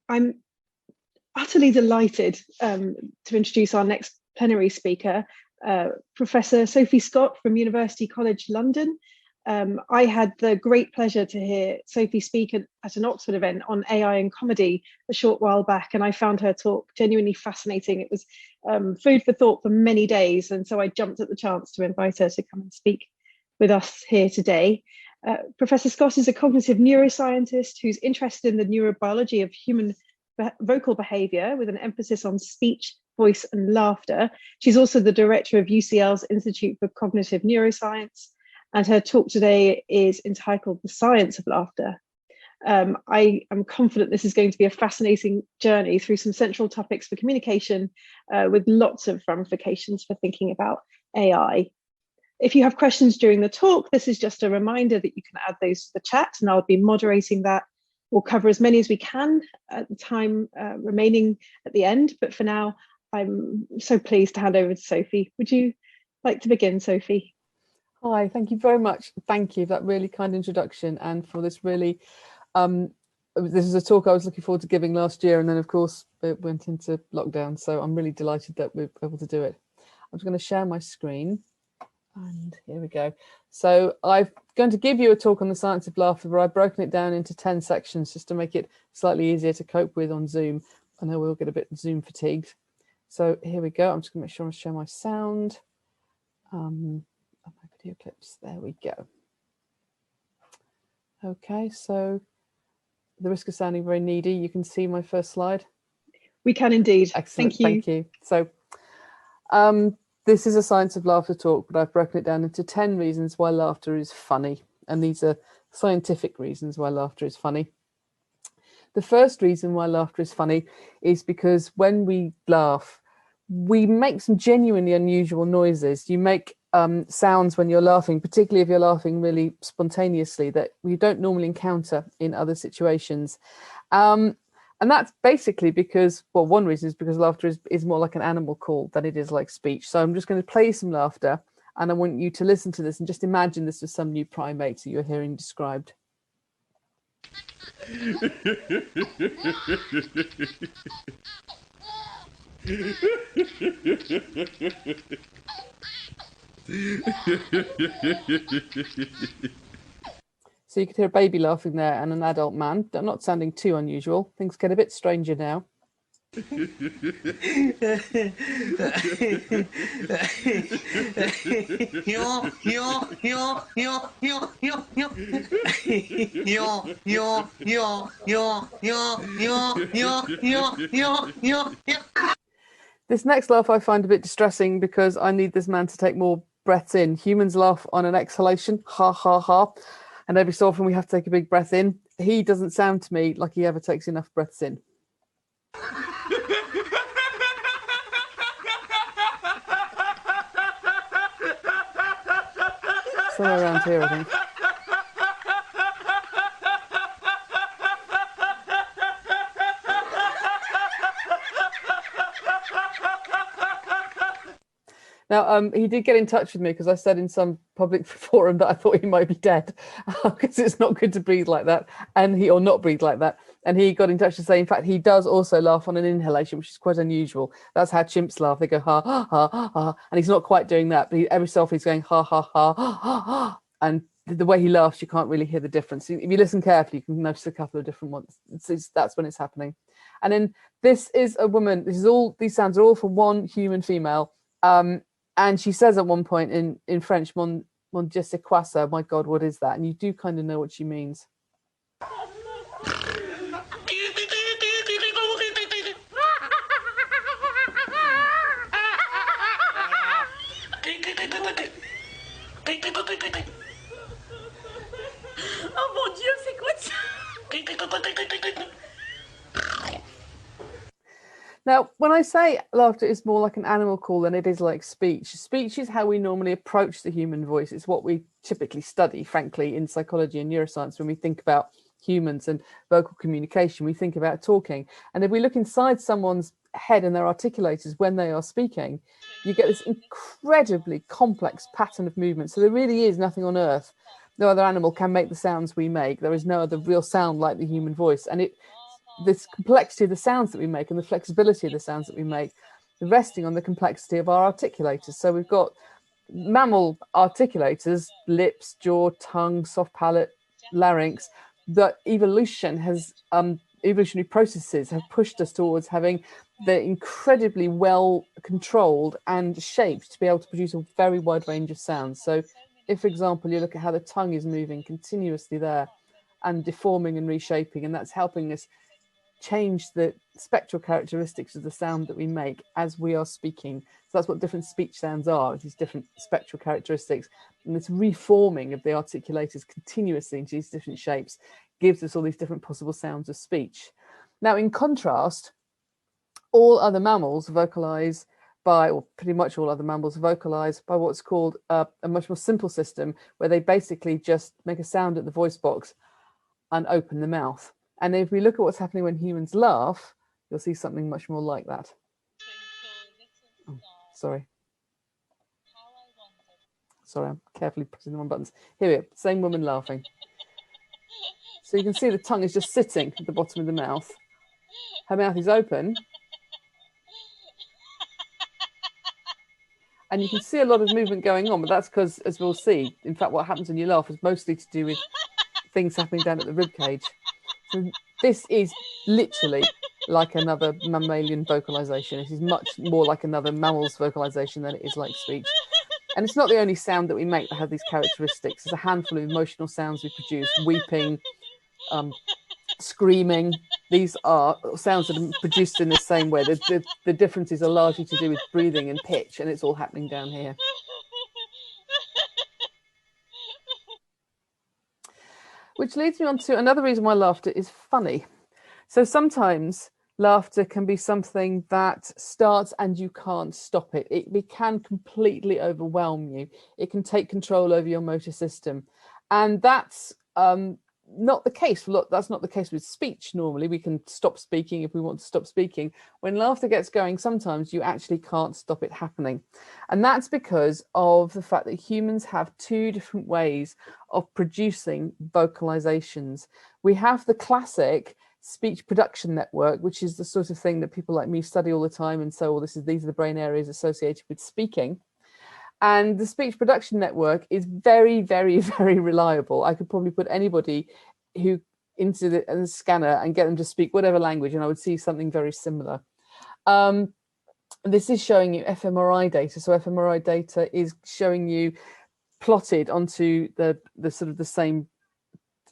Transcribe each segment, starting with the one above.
I'm utterly delighted to introduce our next plenary speaker, Professor Sophie Scott from University College London. I had the great pleasure to hear Sophie speak at an Oxford event on AI and comedy a short while back, and I found her talk genuinely fascinating. It was food for thought for many days, and so I jumped at the chance to invite her to come and speak with us here today. Professor Scott is a cognitive neuroscientist who's interested in the neurobiology of human vocal behaviour with an emphasis on speech, voice and laughter. She's also the director of UCL's Institute for Cognitive Neuroscience, and her talk today is entitled The Science of Laughter. I am confident this is going to be a fascinating journey through some central topics for communication with lots of ramifications for thinking about AI. If you have questions during the talk, this is just a reminder that you can add those to the chat, and I'll be moderating that. We'll cover as many as we can at the time remaining at the end, but for now, I'm so pleased to hand over to Sophie. Would you like to begin, Sophie? Hi, thank you very much. Thank you for that really kind introduction and for this really, this is a talk I was looking forward to giving last year, and then of course it went into lockdown, so I'm really delighted that we're able to do it. I'm just going to share my screen. And here we go. So I'm going to give you a talk on the science of laughter, but I've broken it down into 10 sections just to make it slightly easier to cope with on Zoom. I know we'll get a bit Zoom fatigued. So here we go. I'm just going to make sure I share my sound. My video clips. There we go. Okay, so the risk of sounding very needy, you can see my first slide. We can indeed. Excellent. Thank Thank you. you. So this is a science of laughter talk, but I've broken it down into 10 reasons why laughter is funny. And these are scientific reasons why laughter is funny. The first reason why laughter is funny is because when we laugh, we make some genuinely unusual noises. You make sounds when you're laughing, particularly if you're laughing really spontaneously, that we don't normally encounter in other situations. And that's basically because, well, one reason is because laughter is more like an animal call than it is like speech. So I'm just going to play some laughter, and I want you to listen to this and just imagine this was some new primate that you're hearing described. So you could hear a baby laughing there and an adult man. They're not sounding too unusual. Things get a bit stranger now. This next laugh I find a bit distressing because I need this man to take more breaths in. Humans laugh on an exhalation, ha, ha, ha. And every so often we have to take a big breath in. He doesn't sound to me like he ever takes enough breaths in. Somewhere around here, I think. Now, he did get in touch with me because I said in some public forum that I thought he might be dead because it's not good to breathe like that, or not breathe like that. And he got in touch to say, in fact, he does also laugh on an inhalation, which is quite unusual. That's how chimps laugh. They go ha, ha, ha, ha, ha. And he's not quite doing that, but every so often he's going ha, ha, ha, ha, ha, ha. And the way he laughs, you can't really hear the difference. If you listen carefully, you can notice a couple of different ones. That's when it's happening. And then this is a woman. These sounds are all from one human female. And she says at one point in French, mon Dieu, c'est quoi ça? My God, what is that? And you do kind of know what she means. Oh mon Dieu, c'est quoi ça? Now, when I say laughter is more like an animal call than it is like speech, speech is how we normally approach the human voice. It's what we typically study, frankly, in psychology and neuroscience when we think about humans and vocal communication. We think about talking. And if we look inside someone's head and their articulators when they are speaking, you get this incredibly complex pattern of movement. So there really is nothing on earth. No other animal can make the sounds we make. There is no other real sound like the human voice. And this complexity of the sounds that we make and the flexibility of the sounds that we make, resting on the complexity of our articulators. So we've got mammal articulators, lips, jaw, tongue, soft palate, larynx. The evolution has evolutionary processes have pushed us towards having the incredibly well controlled and shaped to be able to produce a very wide range of sounds. So if, for example, you look at how the tongue is moving continuously there and deforming and reshaping, and that's helping us change the spectral characteristics of the sound that we make as we are speaking. So that's what different speech sounds are, these different spectral characteristics. And this reforming of the articulators continuously into these different shapes gives us all these different possible sounds of speech. Now, in contrast, all other mammals vocalize by, or pretty much all other mammals vocalize by what's called a much more simple system, where they basically just make a sound at the voice box and open the mouth. And if we look at what's happening when humans laugh, you'll see something much more like that. Oh, sorry. Sorry, I'm carefully pressing the wrong buttons. Here we are, same woman laughing. So you can see the tongue is just sitting at the bottom of the mouth. Her mouth is open. And you can see a lot of movement going on, but that's because, as we'll see, in fact, what happens when you laugh is mostly to do with things happening down at the rib cage. So this is literally like another mammalian vocalization. It is much more like another mammal's vocalization than it is like speech. And it's not the only sound that we make that have these characteristics. There's a handful of emotional sounds we produce: weeping, screaming. These are sounds that are produced in the same way. The differences are largely to do with breathing and pitch, and it's all happening down here. Which leads me on to another reason why laughter is funny. So sometimes laughter can be something that starts and you can't stop it. It can completely overwhelm you. It can take control over your motor system. And that's not the case. Look, that's not the case with speech. Normally we can stop speaking if we want to stop speaking. When laughter gets going, sometimes you actually can't stop it happening. And that's because of the fact that humans have two different ways of producing vocalizations. We have the classic speech production network, which is the sort of thing that people like me study all the time. And so these are the brain areas associated with speaking. And the speech production network is very, very, very reliable. I could probably put anybody who into the scanner and get them to speak whatever language, and I would see something very similar. This is showing you fMRI data. So fMRI data is showing you plotted onto the sort of the same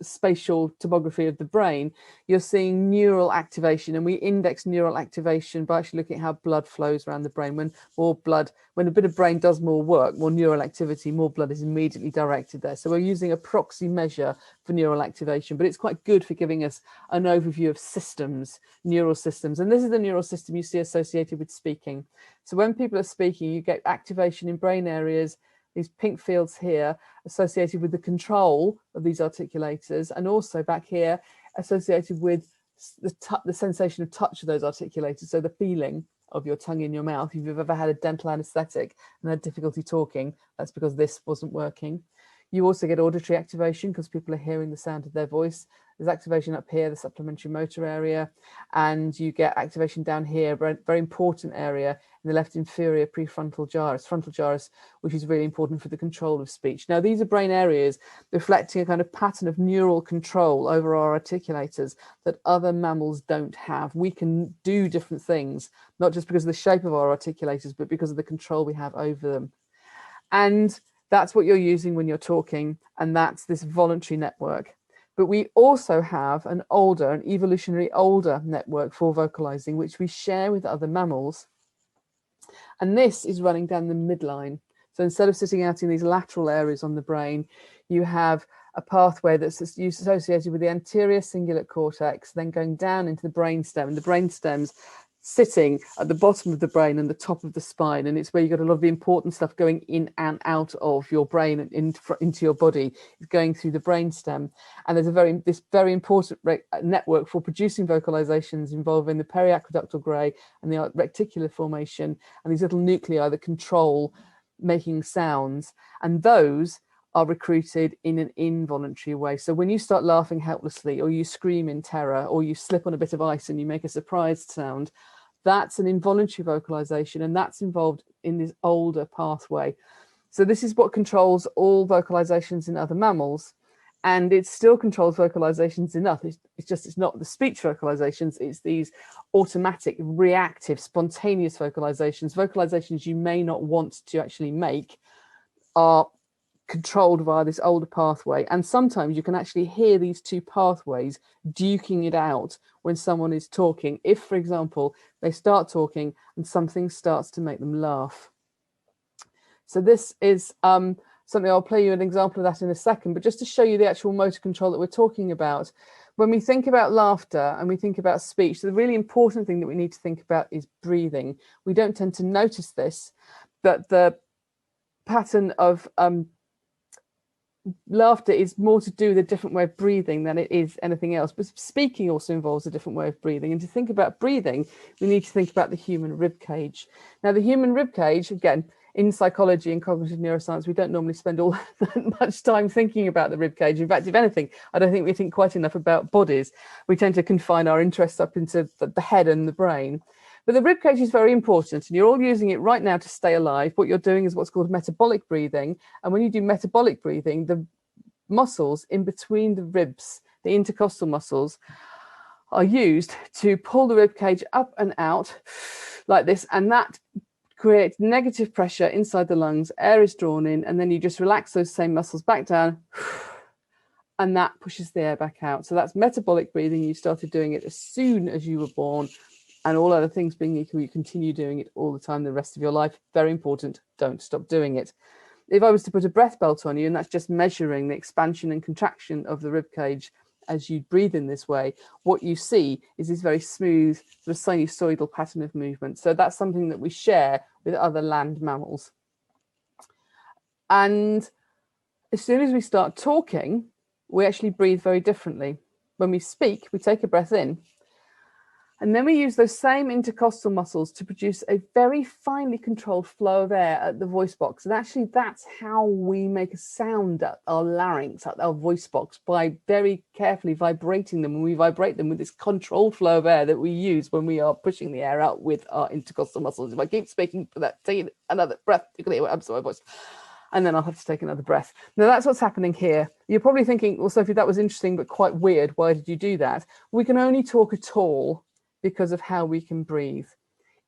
spatial topography of the brain. You're seeing neural activation, and we index neural activation by actually looking at how blood flows around the brain. When a bit of brain does more work, more neural activity, more blood is immediately directed there. So we're using a proxy measure for neural activation, but it's quite good for giving us an overview of systems, neural systems. And this is the neural system you see associated with speaking. So when people are speaking, you get activation in brain areas, these pink fields here, associated with the control of these articulators, and also back here associated with the sensation of touch of those articulators, so the feeling of your tongue in your mouth. If you've ever had a dental anesthetic and had difficulty talking, that's because this wasn't working. You also get auditory activation because people are hearing the sound of their voice. There's activation up here, the supplementary motor area, and you get activation down here, very important area in the left inferior prefrontal gyrus, frontal gyrus, which is really important for the control of speech. Now, these are brain areas reflecting a kind of pattern of neural control over our articulators that other mammals don't have. We can do different things, not just because of the shape of our articulators, but because of the control we have over them. And that's what you're using when you're talking, and that's this voluntary network. But we also have an evolutionary older network for vocalizing, which we share with other mammals. And this is running down the midline. So instead of sitting out in these lateral areas on the brain, you have a pathway that's associated with the anterior cingulate cortex, then going down into the brainstem. And the brainstem's sitting at the bottom of the brain and the top of the spine, and it's where you got a lot of the important stuff going in and out of your brain and into your body. It's going through the brainstem, and there's this very important network for producing vocalizations involving the periaqueductal gray and the reticular formation, and these little nuclei that control making sounds, and those are recruited in an involuntary way. So when you start laughing helplessly, or you scream in terror, or you slip on a bit of ice and you make a surprised sound, that's an involuntary vocalization, and that's involved in this older pathway. So this is what controls all vocalizations in other mammals, and it still controls vocalizations in us. It's not the speech vocalizations, it's these automatic, reactive, spontaneous vocalizations you may not want to actually make are controlled via this older pathway. And sometimes you can actually hear these two pathways duking it out when someone is talking. If, for example, they start talking and something starts to make them laugh. So this is something, I'll play you an example of that in a second, but just to show you the actual motor control that we're talking about. When we think about laughter and we think about speech, the really important thing that we need to think about is breathing. We don't tend to notice this, but the pattern of laughter is more to do with a different way of breathing than it is anything else. But speaking also involves a different way of breathing. And to think about breathing, we need to think about the human rib cage. Now, the human rib cage, again, in psychology and cognitive neuroscience, we don't normally spend all that much time thinking about the rib cage. In fact, if anything, I don't think we think quite enough about bodies. We tend to confine our interests up into the head and the brain. But the ribcage is very important, and you're all using it right now to stay alive. What you're doing is what's called metabolic breathing. And when you do metabolic breathing, the muscles in between the ribs, the intercostal muscles, are used to pull the ribcage up and out like this. And that creates negative pressure inside the lungs. Air is drawn in, and then you just relax those same muscles back down. And that pushes the air back out. So that's metabolic breathing. You started doing it as soon as you were born. And all other things being equal, you continue doing it all the time the rest of your life. Very important. Don't stop doing it. If I was to put a breath belt on you, and that's just measuring the expansion and contraction of the rib cage as you breathe in this way, what you see is this very smooth sort of sinusoidal pattern of movement. So that's something that we share with other land mammals. And as soon as we start talking, we actually breathe very differently. When we speak, we take a breath in, and then we use those same intercostal muscles to produce a very finely controlled flow of air at the voice box. And actually, that's how we make a sound at our larynx, at our voice box, by very carefully vibrating them. And we vibrate them with this controlled flow of air that we use when we are pushing the air out with our intercostal muscles. If I keep speaking for that, take another breath, you can hear what I'm sorry, voice. And then I'll have to take another breath. Now, that's what's happening here. You're probably thinking, well, Sophie, that was interesting, but quite weird. Why did you do that? We can only talk at all because of how we can breathe.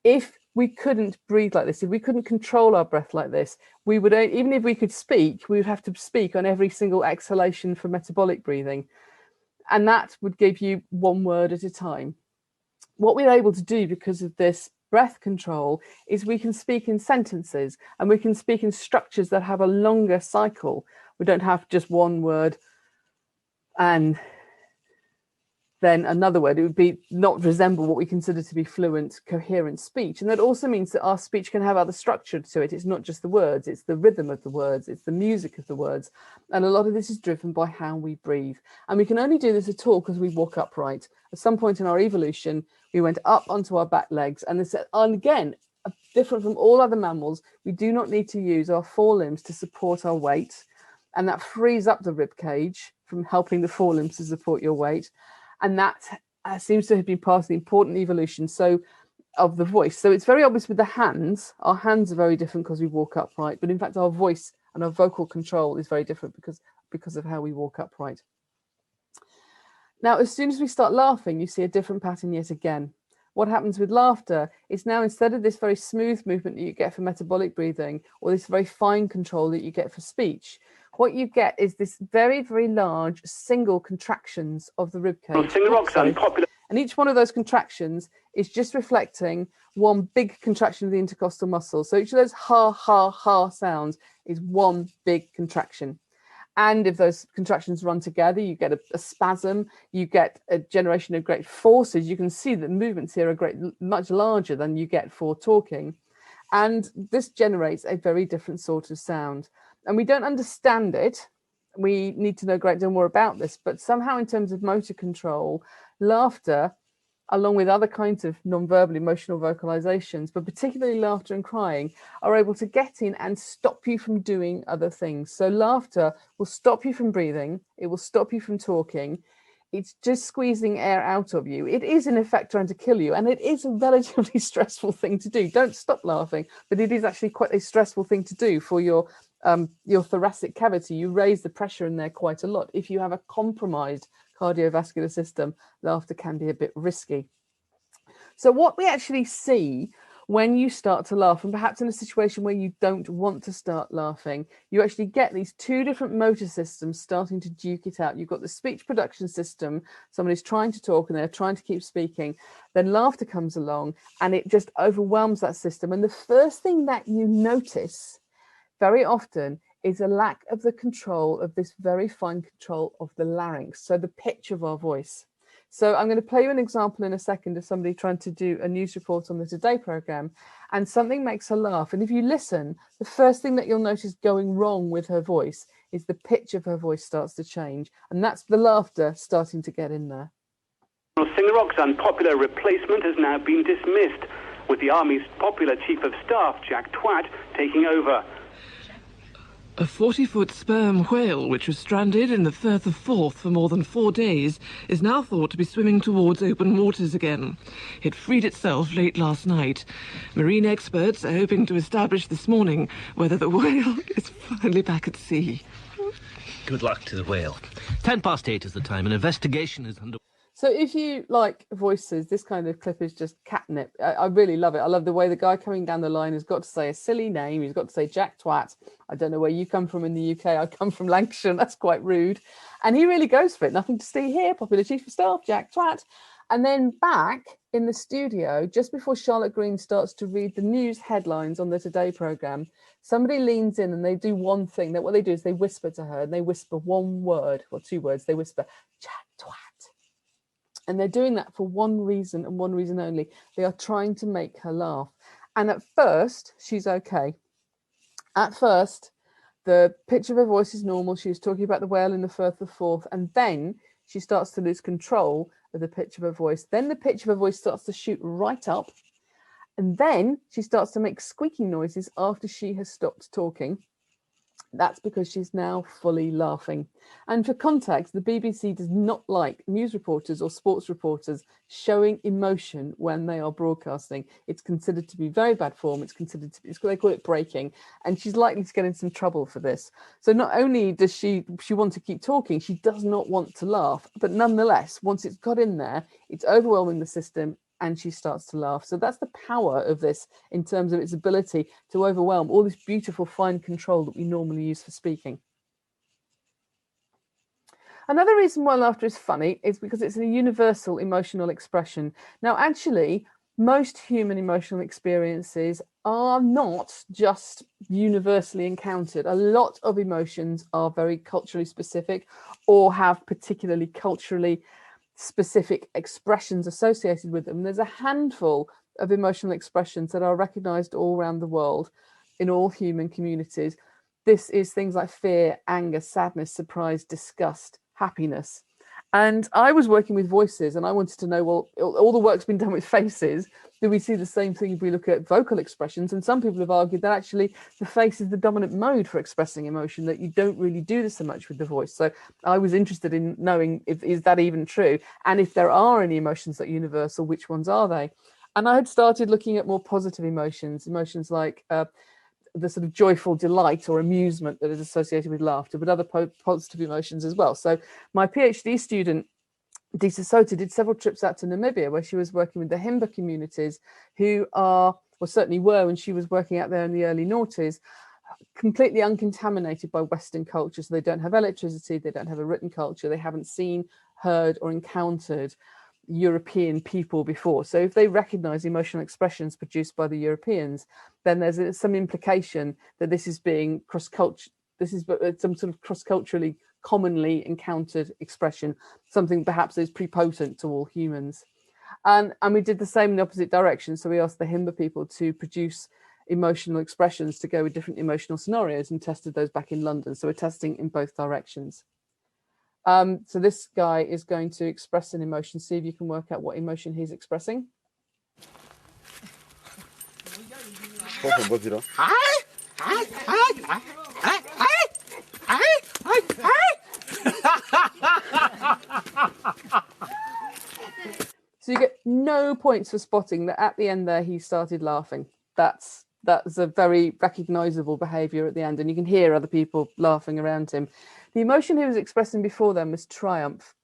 If we couldn't breathe like this, if we couldn't control our breath like this, we would, even if we could speak, we would have to speak on every single exhalation for metabolic breathing. And that would give you one word at a time. What we're able to do because of this breath control is we can speak in sentences, and we can speak in structures that have a longer cycle. We don't have just one word and then another word. It would be not resemble what we consider to be fluent, coherent speech. And that also means that our speech can have other structure to it. It's not just the words, it's the rhythm of the words, it's the music of the words. And a lot of this is driven by how we breathe. And we can only do this at all because we walk upright. At some point in our evolution, we went up onto our back legs. And this, and again, different from all other mammals, we do not need to use our forelimbs to support our weight. And that frees up the rib cage from helping the forelimbs to support your weight. And that seems to have been part of the important evolution of the voice. So it's very obvious with the hands. Our hands are very different because we walk upright. But in fact, our voice and our vocal control is very different because of how we walk upright. Now, as soon as we start laughing, you see a different pattern yet again. What happens with laughter is now, instead of this very smooth movement that you get for metabolic breathing, or this very fine control that you get for speech, what you get is this very, very large single contractions of the rib cage. And each one of those contractions is just reflecting one big contraction of the intercostal muscle. So each of those ha, ha, ha sounds is one big contraction. And if those contractions run together, you get a spasm, you get a generation of great forces. You can see that movements here are much larger than you get for talking. And this generates a very different sort of sound. And we don't understand it. We need to know a great deal more about this. But somehow, in terms of motor control, laughter along with other kinds of non-verbal emotional vocalizations, but particularly laughter and crying, are able to get in and stop you from doing other things. So laughter will stop you from breathing. It will stop you from talking. It's just squeezing air out of you. It is in effect trying to kill you, and it is a relatively stressful thing to do. Don't stop laughing, but it is actually quite a stressful thing to do for your thoracic cavity. You raise the pressure in there quite a lot. If you have a compromised cardiovascular system, laughter can be a bit risky. So what we actually see when you start to laugh, and perhaps in a situation where you don't want to start laughing, you actually get these two different motor systems starting to duke it out. You've got the speech production system, somebody's trying to talk and they're trying to keep speaking, then laughter comes along and it just overwhelms that system. And the first thing that you notice very often is a lack of the control of this very fine control of the larynx, so the pitch of our voice. So I'm going to play you an example in a second of somebody trying to do a news report on the Today programme, and something makes her laugh. And if you listen, the first thing that you'll notice going wrong with her voice is the pitch of her voice starts to change, and that's the laughter starting to get in there. Singer Rock's unpopular replacement has now been dismissed, with the Army's popular Chief of Staff, Jack Twat, taking over. A 40-foot sperm whale, which was stranded in the Firth of Forth for more than 4 days, is now thought to be swimming towards open waters again. It freed itself late last night. Marine experts are hoping to establish this morning whether the whale is finally back at sea. Good luck to the whale. 8:10 is the time. An investigation is under. So if you like voices, this kind of clip is just catnip. I really love it. I love the way the guy coming down the line has got to say a silly name. He's got to say Jack Twat. I don't know where you come from in the UK. I come from Lancashire. That's quite rude. And he really goes for it. Nothing to see here. Popular Chief of Staff, Jack Twat. And then back in the studio, just before Charlotte Green starts to read the news headlines on the Today programme, somebody leans in and they do one thing. That what they do is they whisper to her, and they whisper one word or two words. They whisper, Jack Twat. And they're doing that for one reason and one reason only. They are trying to make her laugh. And at first, she's okay. At first, the pitch of her voice is normal. She was talking about the whale in the Firth of Forth. And then she starts to lose control of the pitch of her voice. Then the pitch of her voice starts to shoot right up. And then she starts to make squeaking noises after she has stopped talking. That's because she's now fully laughing. And for context, the BBC does not like news reporters or sports reporters showing emotion when they are broadcasting. It's considered to be very bad form. It's considered to be, they call it breaking. And she's likely to get in some trouble for this. So not only does she want to keep talking, she does not want to laugh. But nonetheless, once it's got in there, it's overwhelming the system, and she starts to laugh. So that's the power of this in terms of its ability to overwhelm all this beautiful fine control that we normally use for speaking. Another reason why laughter is funny is because it's a universal emotional expression. Now, actually, most human emotional experiences are not just universally encountered. A lot of emotions are very culturally specific or have particularly culturally specific expressions associated with them. There's a handful of emotional expressions that are recognized all around the world in all human communities. This is things like fear, anger, sadness, surprise, disgust, happiness. And I was working with voices, and I wanted to know, well, all the work's been done with faces. Do we see the same thing if we look at vocal expressions? And some people have argued that actually the face is the dominant mode for expressing emotion, that you don't really do this so much with the voice. So I was interested in knowing, is that even true? And if there are any emotions that are universal, which ones are they? And I had started looking at more positive emotions like the sort of joyful delight or amusement that is associated with laughter, but other positive emotions as well. So my PhD student, Dita Sota, did several trips out to Namibia, where she was working with the Himba communities, who are, or certainly were when she was working out there in the early noughties, completely uncontaminated by Western culture. So they don't have electricity, they don't have a written culture, they haven't seen, heard or encountered European people before. So if they recognize emotional expressions produced by the Europeans, then there's some implication that this is being cross-culture, this is some sort of cross-culturally commonly encountered expression, something perhaps is prepotent to all humans. And we did the same in the opposite direction. So we asked the Himba people to produce emotional expressions to go with different emotional scenarios and tested those back in London. So we're testing in both directions. So this guy is going to express an emotion. See if you can work out what emotion he's expressing. So you get no points for spotting that at the end there he started laughing. That's a very recognizable behavior at the end, and you can hear other people laughing around him. The emotion he was expressing before then was triumph.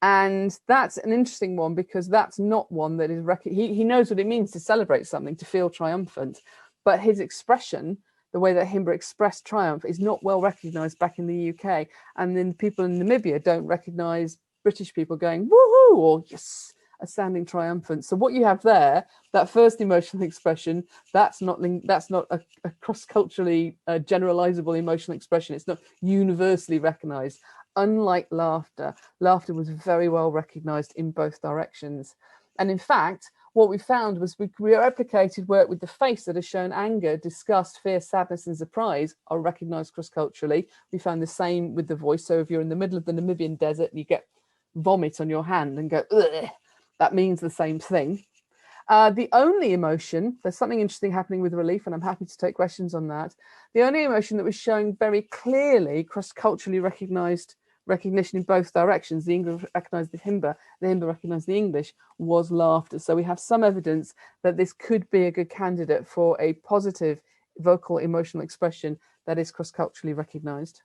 And that's an interesting one, because that's not one that is he knows what it means to celebrate something, to feel triumphant, but his expression, the way that Himba expressed triumph, is not well recognized back in the UK. And then people in Namibia don't recognize British people going woohoo or yes, a sounding triumphant. So what you have there, that first emotional expression, that's not a cross-culturally generalizable emotional expression. It's not universally recognized. Unlike laughter, laughter was very well recognized in both directions. And in fact, what we found was we replicated work with the face that has shown anger, disgust, fear, sadness, and surprise are recognized cross-culturally. We found the same with the voice. So if you're in the middle of the Namibian desert and you get vomit on your hand and go, ugh, that means the same thing. The only emotion, there's something interesting happening with relief, and I'm happy to take questions on that. The only emotion that was showing very clearly cross-culturally recognition in both directions, the English recognized the Himba recognized the English, was laughter. So we have some evidence that this could be a good candidate for a positive vocal emotional expression that is cross-culturally recognized.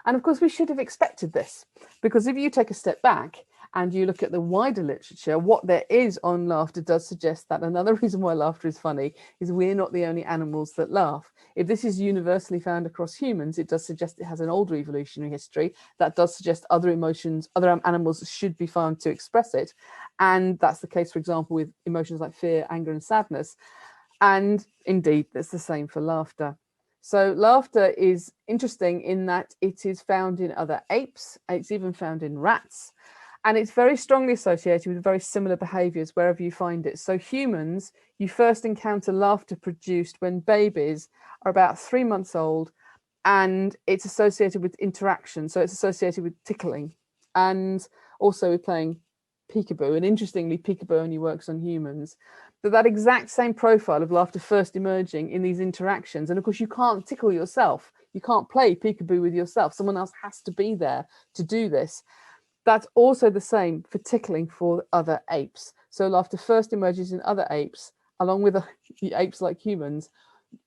And of course, we should have expected this, because if you take a step back and you look at the wider literature, what there is on laughter does suggest that another reason why laughter is funny is we're not the only animals that laugh. If this is universally found across humans, it does suggest it has an older evolutionary history. That does suggest other emotions, other animals should be found to express it. And that's the case, for example, with emotions like fear, anger, and sadness. And indeed, that's the same for laughter. So laughter is interesting in that it is found in other apes. It's even found in rats. And it's very strongly associated with very similar behaviors wherever you find it. So humans, you first encounter laughter produced when babies are about 3 months old, and it's associated with interaction. So it's associated with tickling and also with playing peekaboo. And interestingly, peekaboo only works on humans. But that exact same profile of laughter first emerging in these interactions. And of course, you can't tickle yourself. You can't play peekaboo with yourself. Someone else has to be there to do this. That's also the same for tickling for other apes. So laughter first emerges in other apes, along with the apes like humans,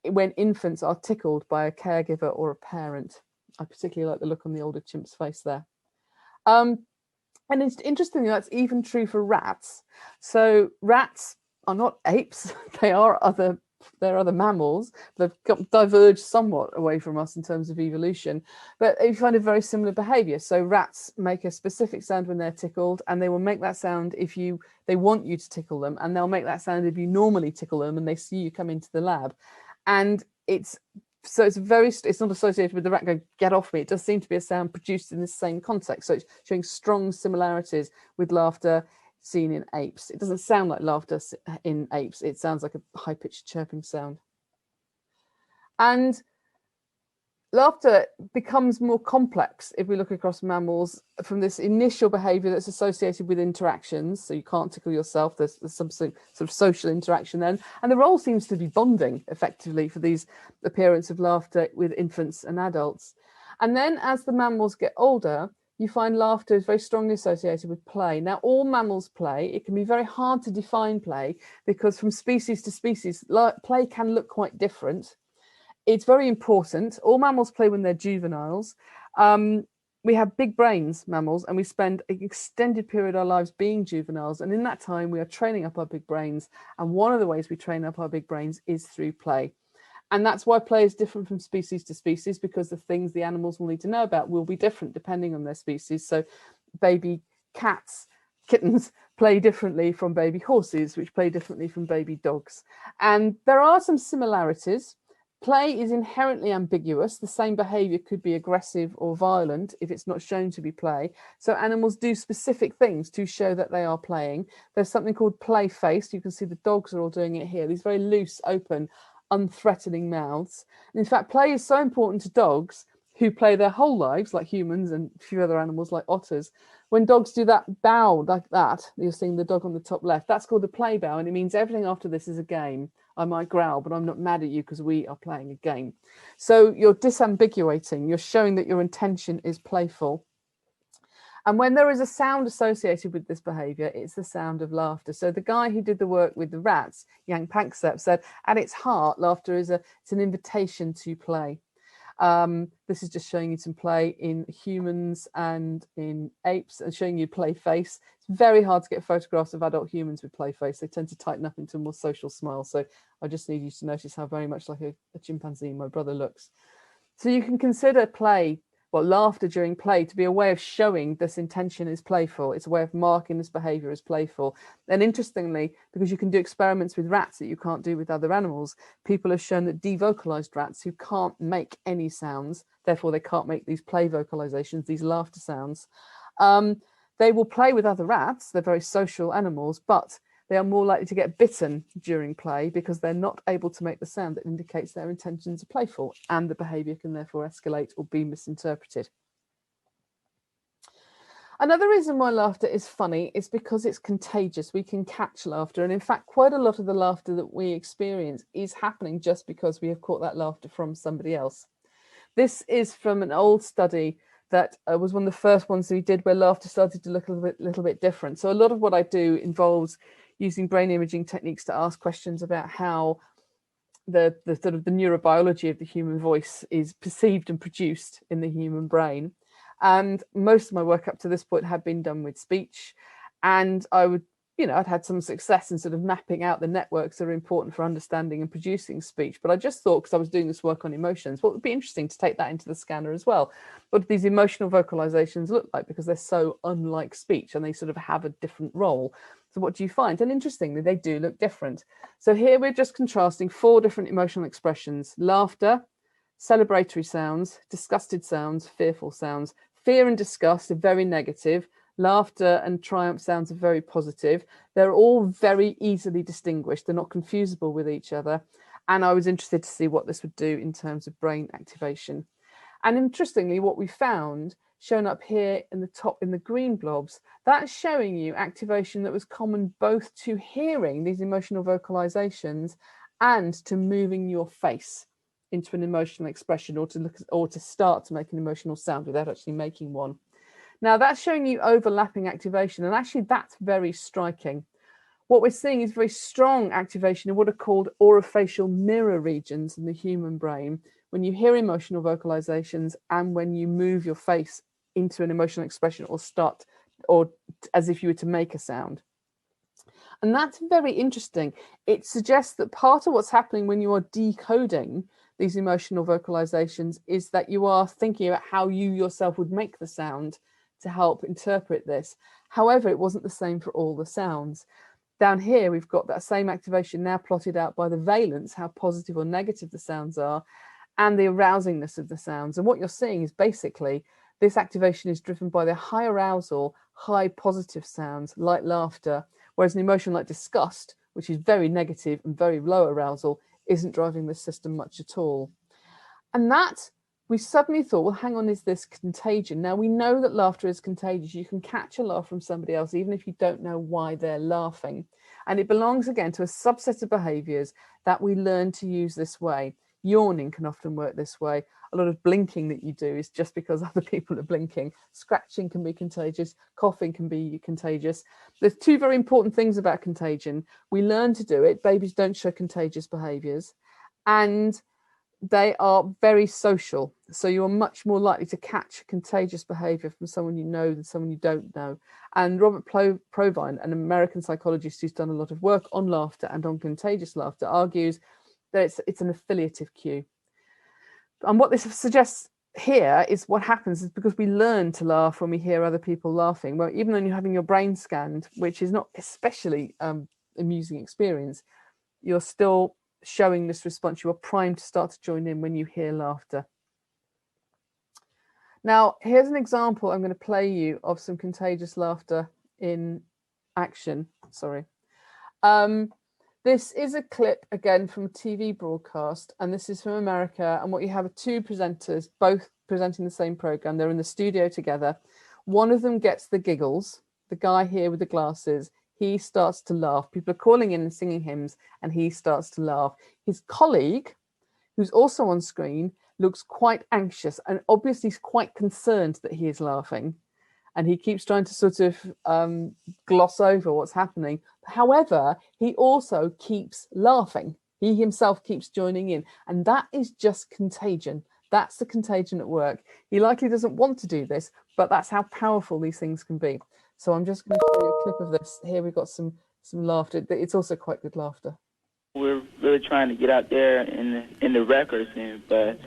when infants are tickled by a caregiver or a parent. I particularly like the look on the older chimp's face there. And it's interesting that's even true for rats. So rats are not apes. They're other mammals. They've diverged somewhat away from us in terms of evolution, but you find a very similar behavior. So rats make a specific sound when they're tickled, and they will make that sound if they want you to tickle them, and they'll make that sound if you normally tickle them and they see you come into the lab. And it's not associated with the rat going, get off me. It does seem to be a sound produced in the same context. So it's showing strong similarities with laughter seen in apes. It doesn't sound like laughter in apes. It sounds like a high-pitched chirping sound. And laughter becomes more complex if we look across mammals from this initial behavior that's associated with interactions. So you can't tickle yourself. There's some sort of social interaction then. And the role seems to be bonding effectively for these appearance of laughter with infants and adults. And then as the mammals get older, you find laughter is very strongly associated with play. Now, all mammals play. It can be very hard to define play because from species to species, play can look quite different. It's very important. All mammals play when they're juveniles. We have big brains, mammals, and we spend an extended period of our lives being juveniles. And in that time, we are training up our big brains. And one of the ways we train up our big brains is through play. And that's why play is different from species to species, because the things the animals will need to know about will be different depending on their species. So baby kittens play differently from baby horses, which play differently from baby dogs. And there are some similarities. Play is inherently ambiguous. The same behavior could be aggressive or violent if it's not shown to be play. So animals do specific things to show that they are playing. There's something called play face. You can see the dogs are all doing it here. These very loose, open, unthreatening mouths. And in fact, play is so important to dogs who play their whole lives like humans and a few other animals like otters. When dogs do that bow like that, you're seeing the dog on the top left, that's called a play bow, and it means everything after this is a game. I might growl, but I'm not mad at you because we are playing a game. So you're disambiguating, you're showing that your intention is playful. And when there is a sound associated with this behavior, it's the sound of laughter. So the guy who did the work with the rats, Yang Panksepp, said, at its heart, laughter is it's an invitation to play. This is just showing you some play in humans and in apes and showing you play face. It's very hard to get photographs of adult humans with play face. They tend to tighten up into a more social smile. So I just need you to notice how very much like a chimpanzee my brother looks. So you can consider play, laughter during play, to be a way of showing this intention is playful. It's a way of marking this behavior as playful. And interestingly, because you can do experiments with rats that you can't do with other animals, people have shown that devocalized rats who can't make any sounds, therefore they can't make these play vocalizations, these laughter sounds, they will play with other rats. They're very social animals, but they are more likely to get bitten during play because they're not able to make the sound that indicates their intentions are playful, and the behavior can therefore escalate or be misinterpreted. Another reason why laughter is funny is because it's contagious. We can catch laughter, and in fact quite a lot of the laughter that we experience is happening just because we have caught that laughter from somebody else. This is from an old study that was one of the first ones we did where laughter started to look a little bit different. So a lot of what I do involves using brain imaging techniques to ask questions about how the sort of the neurobiology of the human voice is perceived and produced in the human brain. And most of my work up to this point had been done with speech. And I'd had some success in sort of mapping out the networks that are important for understanding and producing speech. But I just thought, because I was doing this work on emotions, what would be interesting to take that into the scanner as well. What do these emotional vocalizations look like? Because they're so unlike speech and they sort of have a different role. So what do you find? And interestingly, they do look different. So here we're just contrasting 4 different emotional expressions: laughter, celebratory sounds, disgusted sounds, fearful sounds. Fear and disgust are very negative. Laughter and triumph sounds are very positive. They're all very easily distinguished. They're not confusable with each other. And I was interested to see what this would do in terms of brain activation. And interestingly, what we found, shown up here in the top in the green blobs, that's showing you activation that was common both to hearing these emotional vocalizations and to moving your face into an emotional expression, or to start to make an emotional sound without actually making one. Now that's showing you overlapping activation, and actually that's very striking. What we're seeing is very strong activation of what are called orofacial mirror regions in the human brain when you hear emotional vocalizations and when you move your face into an emotional expression or as if you were to make a sound. And that's very interesting. It suggests that part of what's happening when you are decoding these emotional vocalizations is that you are thinking about how you yourself would make the sound to help interpret this. However, it wasn't the same for all the sounds. Down here, we've got that same activation now plotted out by the valence, how positive or negative the sounds are, and the arousingness of the sounds. And what you're seeing is basically this activation is driven by the high arousal, high positive sounds like laughter, whereas an emotion like disgust, which is very negative and very low arousal, isn't driving the system much at all. And that, we suddenly thought, well, hang on, is this contagion? Now, we know that laughter is contagious. You can catch a laugh from somebody else, even if you don't know why they're laughing. And it belongs, again, to a subset of behaviours that we learn to use this way. Yawning can often work this way. A lot of blinking that you do is just because other people are blinking. Scratching can be contagious. Coughing can be contagious. There's 2 very important things about contagion. We learn to do it. Babies don't show contagious behaviours. And they are very social. So you're much more likely to catch contagious behaviour from someone you know than someone you don't know. And Robert Provine, an American psychologist who's done a lot of work on laughter and on contagious laughter, argues that it's an affiliative cue. And what this suggests here is what happens is because we learn to laugh when we hear other people laughing. Well, even when you're having your brain scanned, which is not especially amusing experience, you're still showing this response. You are primed to start to join in when you hear laughter. Now, here's an example I'm going to play you of some contagious laughter in action. Sorry. This is a clip, again, from a TV broadcast, and this is from America. And what you have are 2 presenters, both presenting the same program. They're in the studio together. One of them gets the giggles. The guy here with the glasses, he starts to laugh. People are calling in and singing hymns, and he starts to laugh. His colleague, who's also on screen, looks quite anxious and obviously quite concerned that he is laughing. And he keeps trying to sort of gloss over what's happening. However, he also keeps laughing. He himself keeps joining in. And that is just contagion. That's the contagion at work. He likely doesn't want to do this, but that's how powerful these things can be. So I'm just going to show you a clip of this. Here we've got some laughter. It's also quite good laughter. We're really trying to get out there in the records, but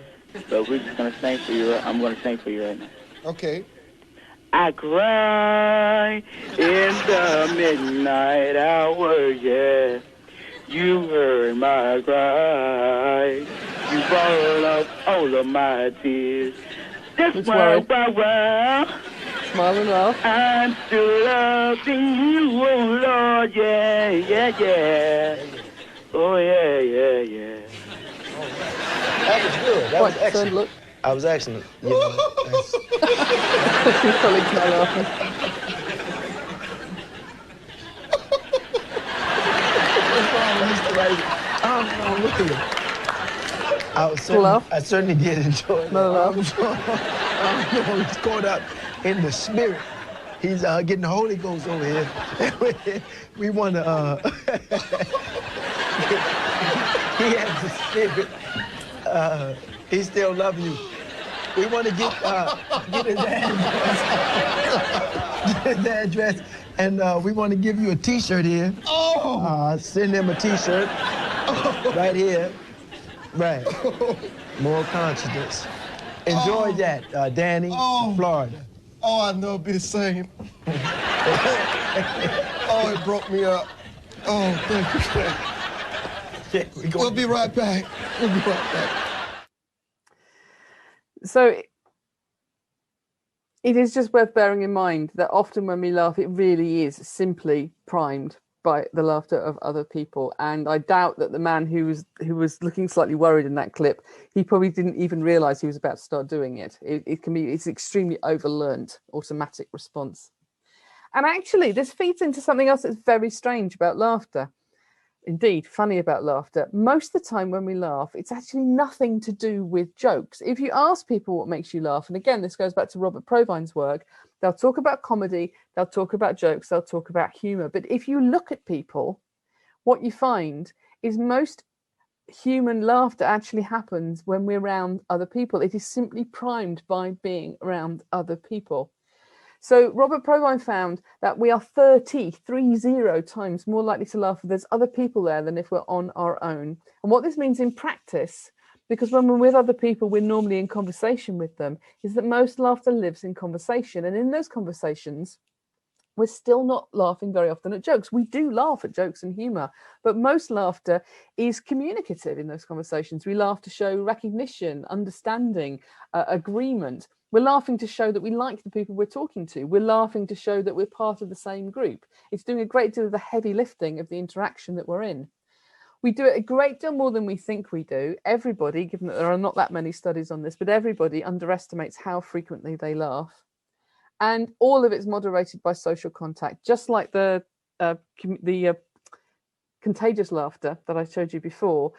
we're just going to sing for you. I'm going to sing for you right now. Okay. I cry in the midnight hour, yeah. You heard my cry. You brought up all of my tears. This world, Smile and laugh. I'm still loving you, oh Lord, yeah, yeah, yeah. Oh, yeah, yeah, yeah. That was good. That was excellent. Look. I was excellent. You know, Your colleagues not laughing. oh, look at it. I certainly did enjoy it. No he's caught up in the spirit. He's getting the Holy Ghost over here. We want to... he has the spirit. He's still loving you. We want to get his address. Get his address. And we want to give you a T-shirt here. Oh! Send him a T-shirt. Oh. Right here. Right. Moral consciousness. Enjoy that, Danny, Florida. Oh, I know it'll be the same. Oh, it broke me up. Oh, thank you. We'll be right back. We'll be right back. So it is just worth bearing in mind that often when we laugh, it really is simply primed by the laughter of other people. And I doubt that the man who was looking slightly worried in that clip, he probably didn't even realize he was about to start doing it. It's extremely overlearned automatic response. And actually, this feeds into something else that's very strange about laughter. Indeed, funny about laughter. Most of the time when we laugh, it's actually nothing to do with jokes. If you ask people what makes you laugh, and again, this goes back to Robert Provine's work, they'll talk about comedy, they'll talk about jokes, they'll talk about humor. But if you look at people, what you find is most human laughter actually happens when we're around other people. It is simply primed by being around other people. So Robert Provine found that we are 30 times more likely to laugh if there's other people there than if we're on our own. And what this means in practice, because when we're with other people, we're normally in conversation with them, is that most laughter lives in conversation. And in those conversations, we're still not laughing very often at jokes. We do laugh at jokes and humour, but most laughter is communicative in those conversations. We laugh to show recognition, understanding, agreement. We're laughing to show that we like the people we're talking to. We're laughing to show that we're part of the same group. It's doing a great deal of the heavy lifting of the interaction that we're in. We do it a great deal more than we think we do. Everybody, given that there are not that many studies on this, but everybody underestimates how frequently they laugh. And all of it's moderated by social contact, just like the contagious laughter that I showed you before.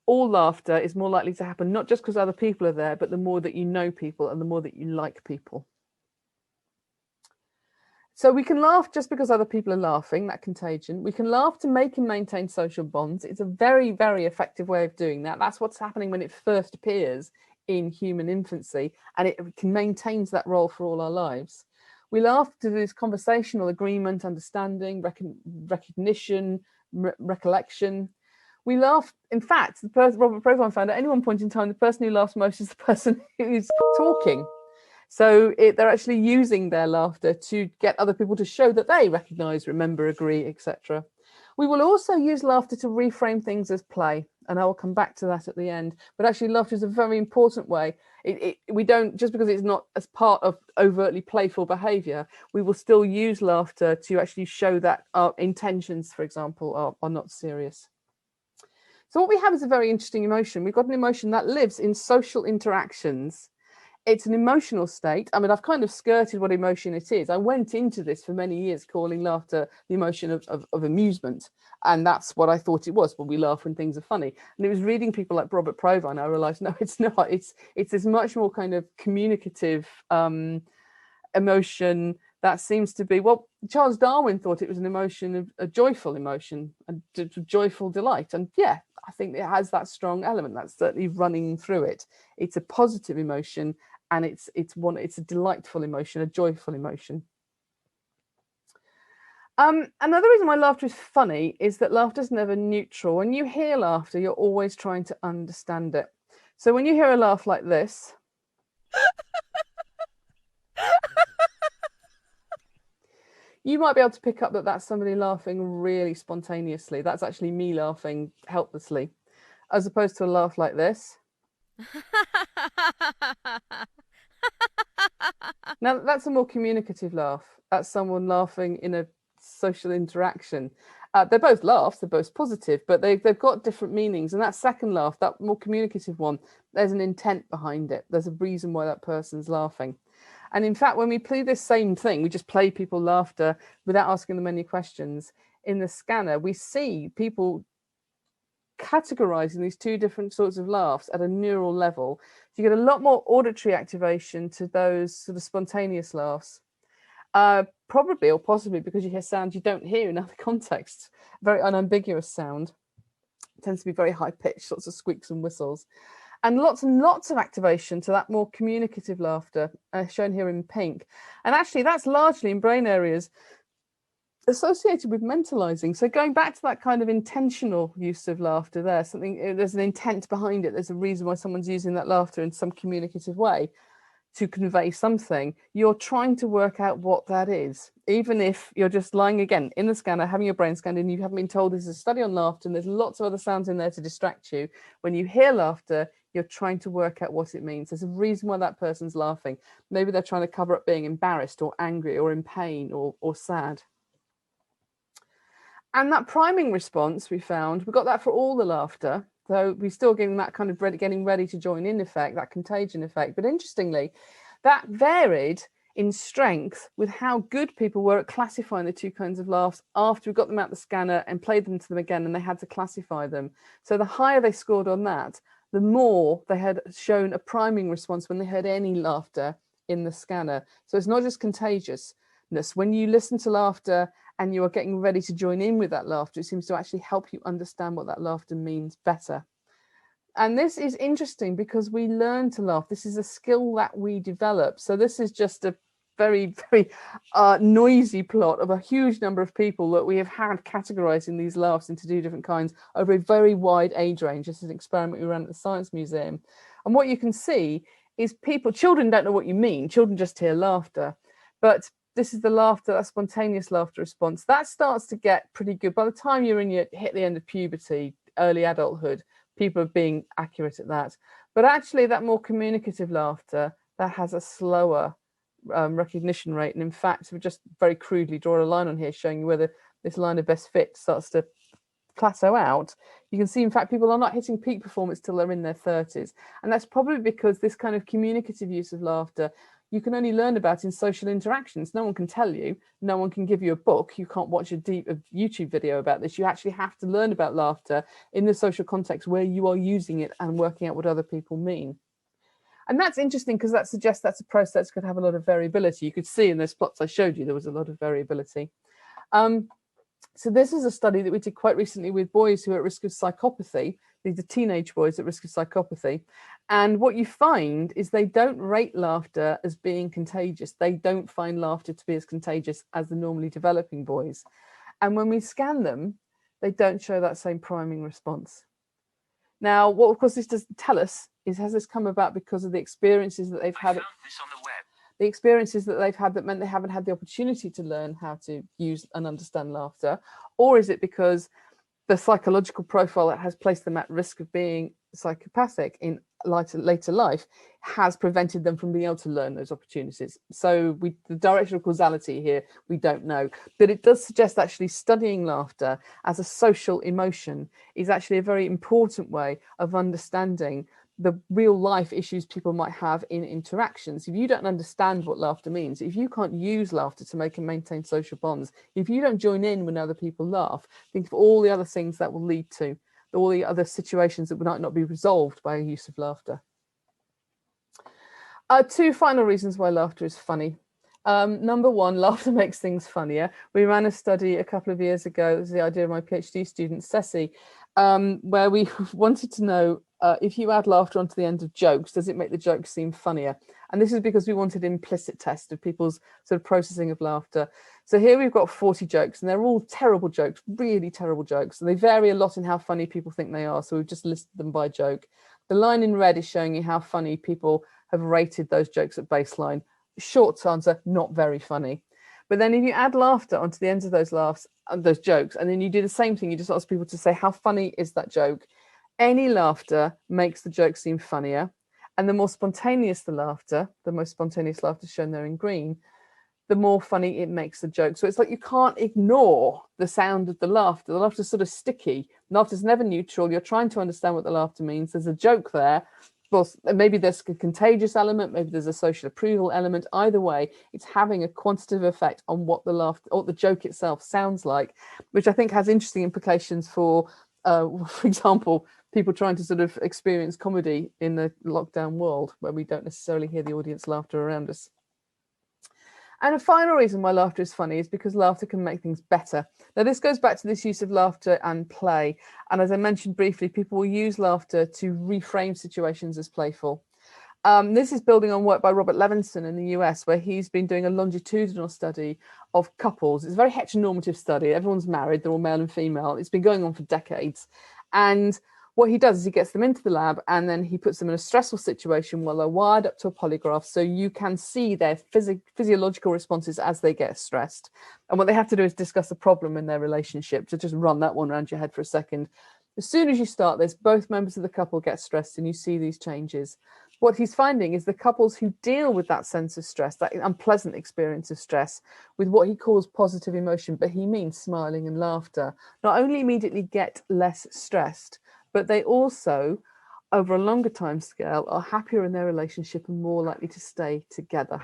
All laughter is more likely to happen, not just because other people are there, but the more that you know people and the more that you like people. So we can laugh just because other people are laughing, that contagion. We can laugh to make and maintain social bonds. It's a very, very effective way of doing that. That's what's happening when it first appears in human infancy, and it maintains that role for all our lives. We laugh to this conversational agreement, understanding, recognition, recollection. We laugh, in fact, Robert Provine found at any one point in time, the person who laughs most is the person who's talking. So they're actually using their laughter to get other people to show that they recognise, remember, agree, etc. We will also use laughter to reframe things as play, and I will come back to that at the end. But actually, laughter is a very important way. We don't, just because it's not as part of overtly playful behaviour, we will still use laughter to actually show that our intentions, for example, are not serious. So what we have is a very interesting emotion. We've got an emotion that lives in social interactions. It's an emotional state. I mean, I've kind of skirted what emotion it is. I went into this for many years calling laughter the emotion of amusement. And that's what I thought it was. But we laugh when things are funny. And it was reading people like Robert Provine, I realized, no, it's not. It's this much more kind of communicative emotion that seems to be, well, Charles Darwin thought it was an emotion of a joyful emotion, a joyful delight. And yeah, I think it has that strong element that's certainly running through it. It's a positive emotion, and it's a delightful emotion, a joyful emotion. Another reason why laughter is funny is that laughter is never neutral. When you hear laughter, you're always trying to understand it. So when you hear a laugh like this, you might be able to pick up that that's somebody laughing really spontaneously. That's actually me laughing helplessly, as opposed to a laugh like this. Now, that's a more communicative laugh. That's someone laughing in a social interaction. They're both laughs, they're both positive, but they've got different meanings. And that second laugh, that more communicative one, there's an intent behind it. There's a reason why that person's laughing. And in fact, when we play this same thing, we just play people laughter without asking them any questions. In the scanner, we see people categorizing these two different sorts of laughs at a neural level. So you get a lot more auditory activation to those sort of spontaneous laughs. Probably or possibly because you hear sounds you don't hear in other contexts. Very unambiguous sound. It tends to be very high pitched, lots of squeaks and whistles. And lots of activation to that more communicative laughter, shown here in pink. And actually, that's largely in brain areas associated with mentalizing. So going back to that kind of intentional use of laughter there, there's an intent behind it. There's a reason why someone's using that laughter in some communicative way to convey something. You're trying to work out what that is, even if you're just lying again in the scanner, having your brain scanned, and you haven't been told there's a study on laughter and there's lots of other sounds in there to distract you. When you hear laughter, you're trying to work out what it means. There's a reason why that person's laughing. Maybe they're trying to cover up being embarrassed or angry or in pain or sad. And that priming response we found, we got that for all the laughter. So we're still getting that kind of getting ready to join in effect, that contagion effect. But interestingly, that varied in strength with how good people were at classifying the two kinds of laughs after we got them out the scanner and played them to them again, and they had to classify them. So the higher they scored on that, the more they had shown a priming response when they heard any laughter in the scanner. So it's not just contagiousness. When you listen to laughter and you are getting ready to join in with that laughter, it seems to actually help you understand what that laughter means better. And this is interesting because we learn to laugh. This is a skill that we develop. So this is just a very, very noisy plot of a huge number of people that we have had categorizing these laughs into two different kinds over a very wide age range. This is an experiment we ran at the Science Museum. And what you can see is children don't know what you mean. Children just hear laughter. But this is the laughter, that spontaneous laughter response. That starts to get pretty good. By the time hit the end of puberty, early adulthood, people are being accurate at that. But actually that more communicative laughter, that has a slower recognition rate. And in fact, we just very crudely draw a line on here showing you whether this line of best fit starts to plateau out. You can see, in fact, people are not hitting peak performance till they're in their 30s. And that's probably because this kind of communicative use of laughter, you can only learn about in social interactions. No one can tell you, no one can give you a book. You can't watch a YouTube video about this. You actually have to learn about laughter in the social context where you are using it and working out what other people mean. And that's interesting because that suggests that's a process that could have a lot of variability. You could see in those plots I showed you, there was a lot of variability. So this is a study that we did quite recently with boys who are at risk of psychopathy. These are teenage boys at risk of psychopathy. And what you find is they don't rate laughter as being contagious. They don't find laughter to be as contagious as the normally developing boys. And when we scan them, they don't show that same priming response. Now, what of course this doesn't tell us is, has this come about because of the experiences that they've had? The experiences that they've had that meant they haven't had the opportunity to learn how to use and understand laughter? Or is it because the psychological profile that has placed them at risk of being psychopathic in later life has prevented them from being able to learn those opportunities? So the direction of causality here, we don't know. But it does suggest actually studying laughter as a social emotion is actually a very important way of understanding the real life issues people might have in interactions. If you don't understand what laughter means, if you can't use laughter to make and maintain social bonds, if you don't join in when other people laugh, think of all the other things that will lead to, all the other situations that might not be resolved by a use of laughter. Two final reasons why laughter is funny. Number one, laughter makes things funnier. We ran a study a couple of years ago, it was the idea of my PhD student, Ceci, where we wanted to know if you add laughter onto the end of jokes, does it make the jokes seem funnier? And this is because we wanted an implicit test of people's sort of processing of laughter. So here we've got 40 jokes, and they're all terrible jokes, really terrible jokes. And they vary a lot in how funny people think they are. So we've just listed them by joke. The line in red is showing you how funny people have rated those jokes at baseline. Short answer, not very funny. But then if you add laughter onto the ends of those laughs and those jokes, and then you do the same thing, you just ask people to say, how funny is that joke? Any laughter makes the joke seem funnier. And the more spontaneous the laughter, the most spontaneous laughter shown there in green, the more funny it makes the joke. So it's like you can't ignore the sound of the laughter. The laughter's sort of sticky. Laughter's never neutral. You're trying to understand what the laughter means. There's a joke there. Well, maybe there's a contagious element, maybe there's a social approval element. Either way, it's having a quantitative effect on what the laughter or the joke itself sounds like, which I think has interesting implications for example, people trying to sort of experience comedy in the lockdown world where we don't necessarily hear the audience laughter around us. And a final reason why laughter is funny is because laughter can make things better. Now, this goes back to this use of laughter and play. And as I mentioned briefly, people will use laughter to reframe situations as playful. This is building on work by Robert Levinson in the US, where he's been doing a longitudinal study of couples. It's a very heteronormative study. Everyone's married, they're all male and female. It's been going on for decades. And what he does is he gets them into the lab and then he puts them in a stressful situation while they're wired up to a polygraph so you can see their physiological responses as they get stressed. And what they have to do is discuss the problem in their relationship. To just run that one around your head for a second. As soon as you start this, both members of the couple get stressed and you see these changes. What he's finding is the couples who deal with that sense of stress, that unpleasant experience of stress, with what he calls positive emotion, but he means smiling and laughter, not only immediately get less stressed, but they also, over a longer time scale, are happier in their relationship and more likely to stay together.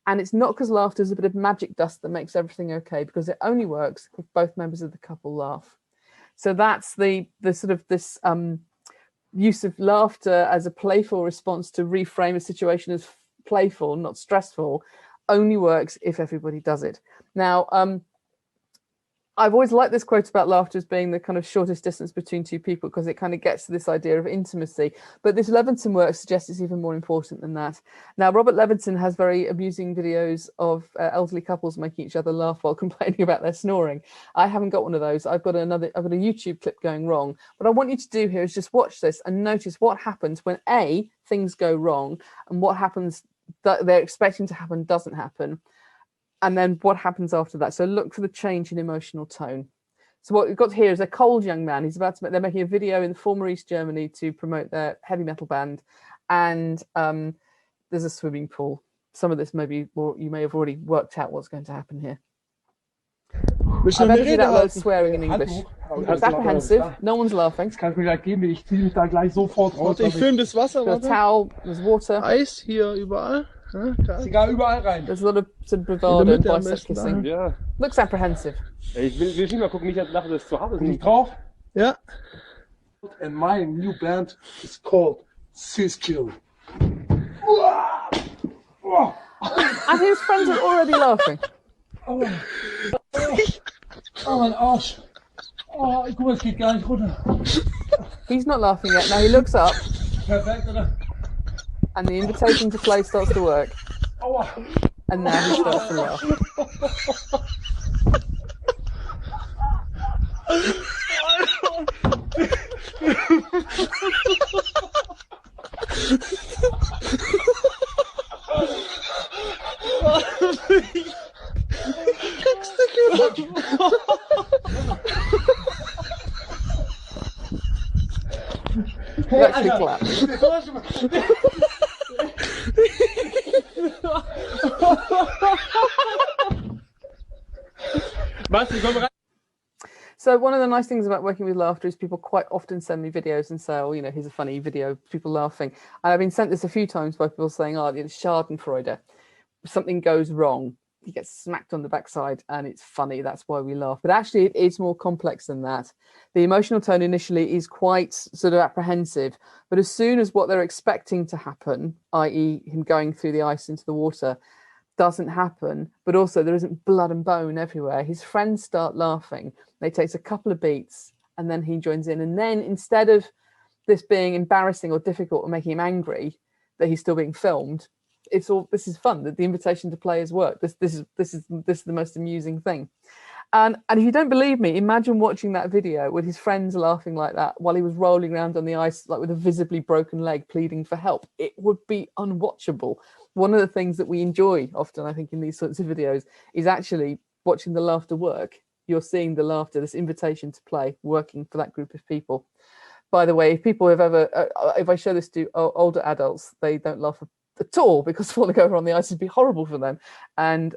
And it's not because laughter is a bit of magic dust that makes everything okay, because it only works if both members of the couple laugh. So that's the sort of this use of laughter as a playful response to reframe a situation as playful, not stressful, only works if everybody does it. Now, I've always liked this quote about laughter as being the kind of shortest distance between two people because it kind of gets to this idea of intimacy. But this Levinson work suggests it's even more important than that. Now, Robert Levinson has very amusing videos of elderly couples making each other laugh while complaining about their snoring. I haven't got one of those. I've got a YouTube clip going wrong. What I want you to do here is just watch this and notice what happens when A, things go wrong, and what happens that they're expecting to happen doesn't happen. And then what happens after that. So look for the change in emotional tone. So what we've got here is a cold young man. They're making a video in the former East Germany to promote their heavy metal band. And there's a swimming pool. Some of this maybe, or you may have already worked out what's going to happen here. I've edited out loads of swearing in English. It's apprehensive. No one's laughing. Das kann ich mir gleich geben. Ich ziehe mich da gleich sofort raus. Ich filme das Wasser. There's a towel, there's water. Eis hier überall. Egal, überall rein. There's a lot of sort of bravado and bicep kissing. Ja. Looks apprehensive. Ich will schon mal gucken, nicht lachen, dass es zu hart ist. Nicht drauf? Ja. And my new band is called Siskill. And his friends are already laughing. Oh, mein Arsch. Oh, guck mal, es geht gar nicht runter. He's not laughing yet. Now he looks up. Perfekt, oder? And the invitation to play starts to work. And now he starts to laugh. He actually clapped. So one of the nice things about working with laughter is people quite often send me videos and say, oh, you know, here's a funny video, people laughing. And I've been sent this a few times by people saying, oh, it's Schadenfreude. Something goes wrong. He gets smacked on the backside and it's funny. That's why we laugh. But actually, it's more complex than that. The emotional tone initially is quite sort of apprehensive. But as soon as what they're expecting to happen, i.e. him going through the ice into the water, doesn't happen, but also there isn't blood and bone everywhere, his friends start laughing. It takes a couple of beats and then he joins in. And then instead of this being embarrassing or difficult or making him angry that he's still being filmed, it's all, this is fun. The invitation to play has worked. This is the most amusing thing. And if you don't believe me, imagine watching that video with his friends laughing like that while he was rolling around on the ice, like with a visibly broken leg, pleading for help. It would be unwatchable. One of the things that we enjoy often, I think, in these sorts of videos is actually watching the laughter work. You're seeing the laughter, this invitation to play, working for that group of people. By the way, if people have ever, if I show this to older adults, they don't laugh at all because falling over on the ice would be horrible for them, and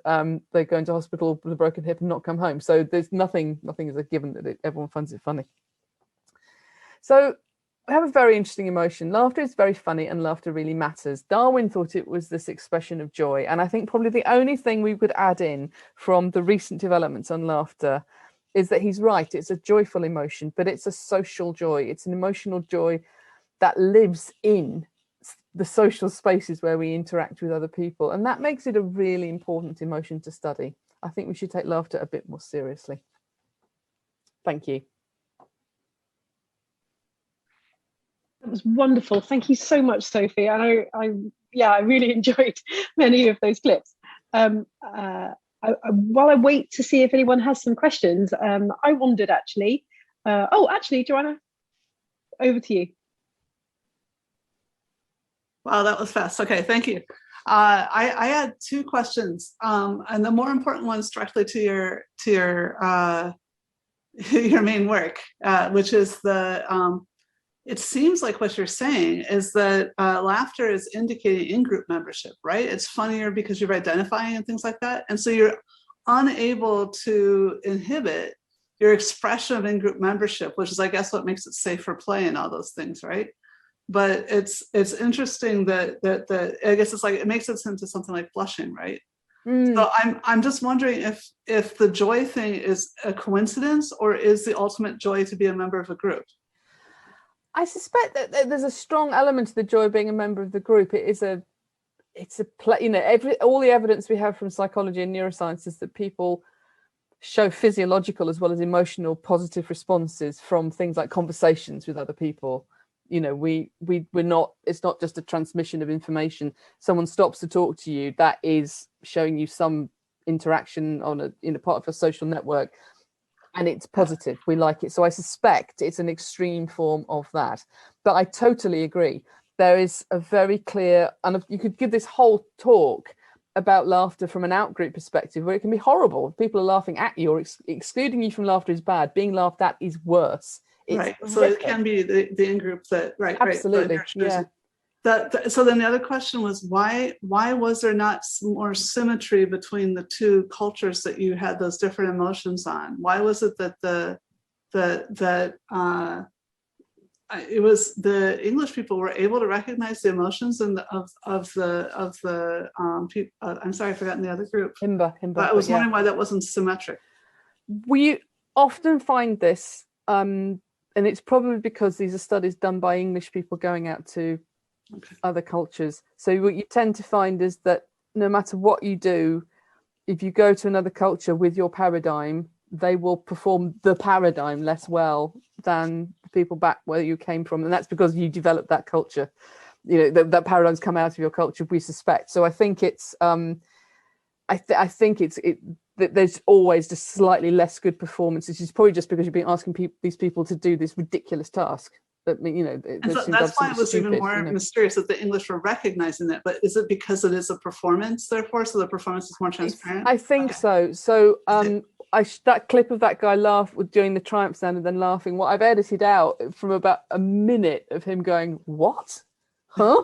they go into hospital with a broken hip and not come home. So there's nothing is a given that everyone finds it funny. So we have a very interesting emotion. Laughter is very funny and laughter really matters. Darwin thought it was this expression of joy, and I think probably the only thing we could add in from the recent developments on laughter is that he's right. It's a joyful emotion, but it's a social joy. It's an emotional joy that lives in the social spaces where we interact with other people, and that makes it a really important emotion to study. I think we should take laughter a bit more seriously. Thank you. That was wonderful. Thank you so much, Sophie. And I really enjoyed many of those clips. While I wait to see if anyone has some questions, I wondered actually. Actually, Joanna, over to you. Wow, that was fast. Okay, thank you. I had two questions, and the more important one's directly to your main work, which is the. It seems like what you're saying is that laughter is indicating in-group membership, right? It's funnier because you're identifying and things like that, and so you're unable to inhibit your expression of in-group membership, which is, I guess, what makes it safe for play and all those things, right? But it's interesting that I guess it's like it makes it into something like blushing, right? So I'm just wondering if the joy thing is a coincidence or is the ultimate joy to be a member of a group? I suspect that there's a strong element to the joy of being a member of the group. It's a play, you know, all the evidence we have from psychology and neuroscience is that people show physiological as well as emotional positive responses from things like conversations with other people. You know, we're not, it's not just a transmission of information. Someone stops to talk to you, that is showing you some interaction on a part of a social network, and it's positive. We like it. So I suspect it's an extreme form of that. But I totally agree. There is a very clear, and you could give this whole talk about laughter from an out-group perspective, where it can be horrible. People are laughing at you or excluding you from laughter is bad. Being laughed at is worse. It's right. So it can be the in-group that, right. Absolutely. Right. Yeah. So then the other question was, why was there not more symmetry between the two cultures that you had those different emotions on? Why was it that it was the English people were able to recognize the emotions of the people? I'm sorry, I've forgotten the other group. Himba. But I was wondering why that wasn't symmetric. We often find this, and it's probably because these are studies done by English people going out to other cultures. So what you tend to find is that no matter what you do, if you go to another culture with your paradigm, they will perform the paradigm less well than the people back where you came from, and that's because you developed that culture. You know, that paradigms come out of your culture, we suspect. So I think it's I think that there's always just slightly less good performances. It's probably just because you've been asking these people to do this ridiculous task. That, you know, and so that's why it was stupid, even more mysterious that the English were recognizing that. But is it because it is a performance, therefore, so the performance is more transparent? I think so. So that clip of that guy doing the triumph sound and then laughing, what I've edited out from about a minute of him going, "What? Huh?"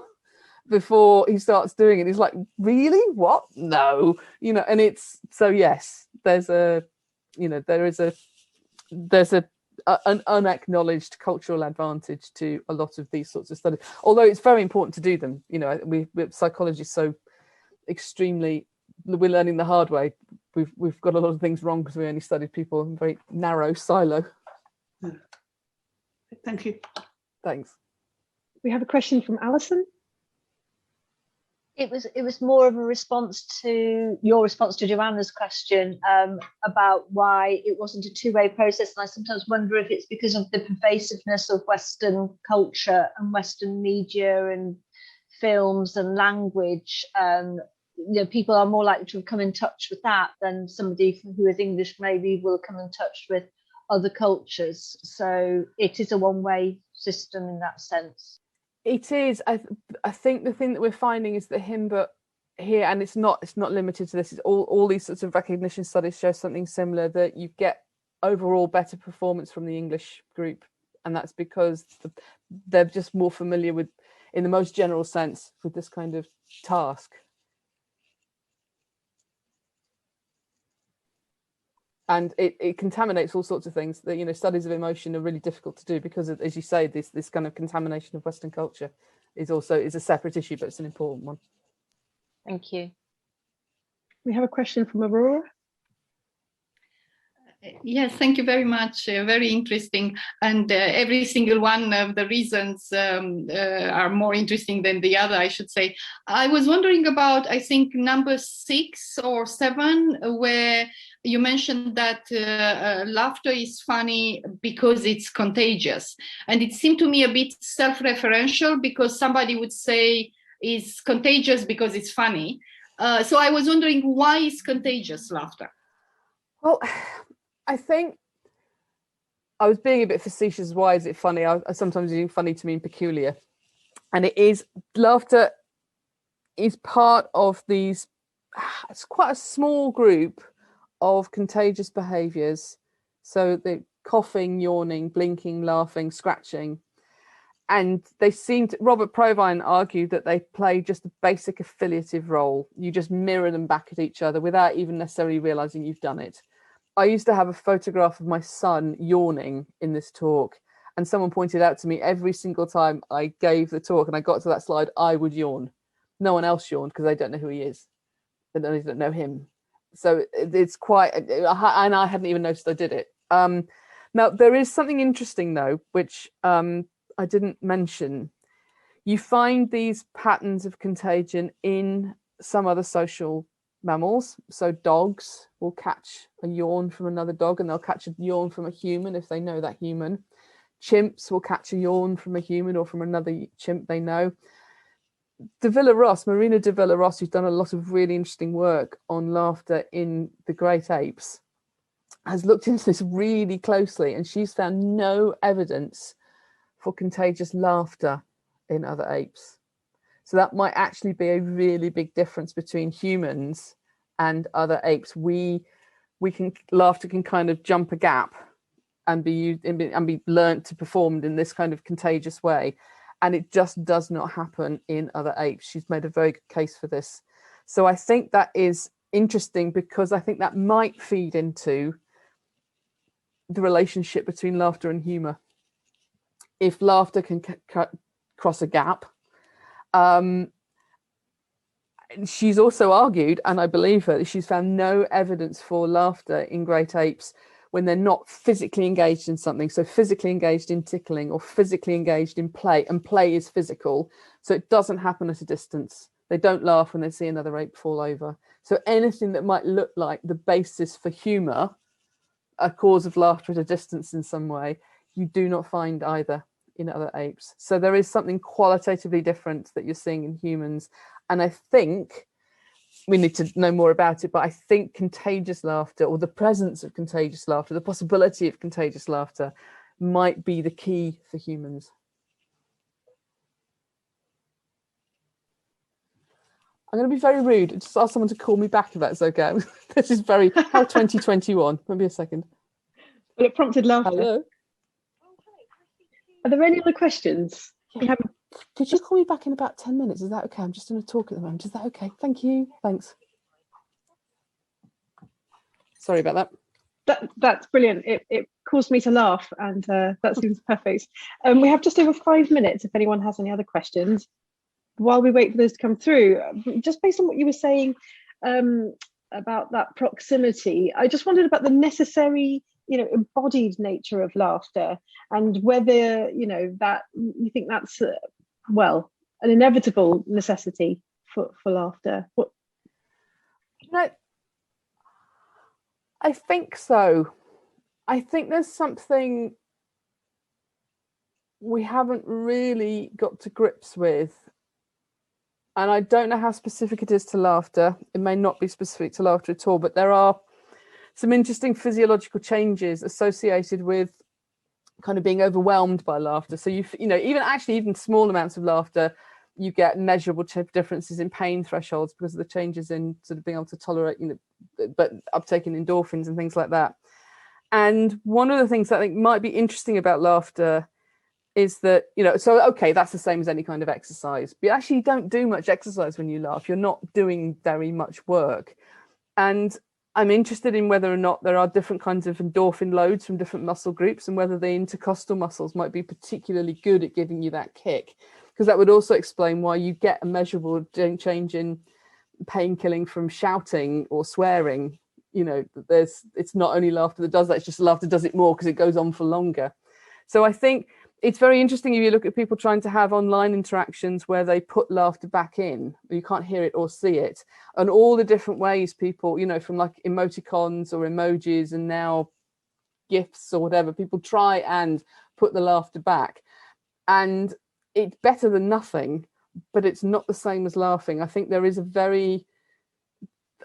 before he starts doing it. He's like, "Really? What? No." You know, and it's so yes, there is a there's an unacknowledged cultural advantage to a lot of these sorts of studies, although it's very important to do them. You know, psychology is so extremely, we're learning the hard way. We've got a lot of things wrong because we only studied people in a very narrow silo. Thank you. Thanks. We have a question from Alison. It was more of a response to your response to Joanna's question about why it wasn't a two-way process. And I sometimes wonder if it's because of the pervasiveness of Western culture and Western media and films and language. People are more likely to have come in touch with that than somebody who is English maybe will come in touch with other cultures. So it is a one-way system in that sense. It is. I think the thing that we're finding is that Himba here, and it's not limited to this, is all these sorts of recognition studies show something similar, that you get overall better performance from the English group, and that's because they're just more familiar with, in the most general sense, with this kind of task. And it contaminates all sorts of things. That, you know, studies of emotion are really difficult to do because of, as you say, this kind of contamination of Western culture is a separate issue, but it's an important one. Thank you. We have a question from Aurora. Yes, thank you very much. Very interesting. And every single one of the reasons are more interesting than the other, I should say. I was wondering about, I think, number 6 or 7, where you mentioned that laughter is funny because it's contagious. And it seemed to me a bit self-referential, because somebody would say it's contagious because it's funny. So I was wondering, why is contagious laughter? Well, I think I was being a bit facetious. Why is it funny? I sometimes use funny to mean peculiar. And it is, laughter is part of these, it's quite a small group of contagious behaviours. So the coughing, yawning, blinking, laughing, scratching. And they seem to, Robert Provine argued that they play just a basic affiliative role. You just mirror them back at each other without even necessarily realising you've done it. I used to have a photograph of my son yawning in this talk, and someone pointed out to me every single time I gave the talk and I got to that slide, I would yawn. No one else yawned because they don't know who he is. They don't know him. So it's quite, and I hadn't even noticed I did it. Now, there is something interesting though, which I didn't mention. You find these patterns of contagion in some other social mammals. So dogs will catch a yawn from another dog, and they'll catch a yawn from a human if they know that human. Chimps will catch a yawn from a human or from another chimp they know. Marina de Villa-Ross, who's done a lot of really interesting work on laughter in the great apes, has looked into this really closely, and she's found no evidence for contagious laughter in other apes. So that might actually be a really big difference between humans and other apes. Laughter can kind of jump a gap and be used and be learnt to perform in this kind of contagious way, and it just does not happen in other apes. She's made a very good case for this. So I think that is interesting, because I think that might feed into the relationship between laughter and humour. If laughter can cross a gap. She's also argued, and I believe her, that she's found no evidence for laughter in great apes when they're not physically engaged in something. So physically engaged in tickling or physically engaged in play, and play is physical. So it doesn't happen at a distance. They don't laugh when they see another ape fall over. So anything that might look like the basis for humour, a cause of laughter at a distance in some way, you do not find either in other apes. So there is something qualitatively different that you're seeing in humans. And I think we need to know more about it, but I think contagious laughter, or the presence of contagious laughter, the possibility of contagious laughter, might be the key for humans. I'm going to be very rude and just ask someone to call me back if that's okay. This is very, how 2021. Maybe a second. Well, it prompted laughter. Hello. Are there any other questions? Yeah. Could you call me back in about 10 minutes? Is that okay? I'm just going to talk at the moment. Is that okay? Thank you. Thanks. Sorry about that. That's brilliant. It caused me to laugh, and that seems perfect. We have just over 5 minutes if anyone has any other questions. While we wait for those to come through, just based on what you were saying about that proximity, I just wondered about the necessary, embodied nature of laughter, and whether, that you think that's, well, an inevitable necessity for laughter. What? I think so. I think there's something we haven't really got to grips with. And I don't know how specific it is to laughter. It may not be specific to laughter at all, but there are some interesting physiological changes associated with kind of being overwhelmed by laughter. So even small amounts of laughter, you get measurable differences in pain thresholds because of the changes in sort of being able to tolerate, but uptake in endorphins and things like that. And one of the things that I think might be interesting about laughter is that, okay, that's the same as any kind of exercise, but actually you don't do much exercise when you laugh. You're not doing very much work. And I'm interested in whether or not there are different kinds of endorphin loads from different muscle groups, and whether the intercostal muscles might be particularly good at giving you that kick, because that would also explain why you get a measurable change in pain killing from shouting or swearing. It's not only laughter that does that, it's just laughter does it more because it goes on for longer. So I think it's very interesting if you look at people trying to have online interactions where they put laughter back in, you can't hear it or see it, and all the different ways people, from like emoticons or emojis and now GIFs or whatever, people try and put the laughter back. And it's better than nothing, but it's not the same as laughing. I think there is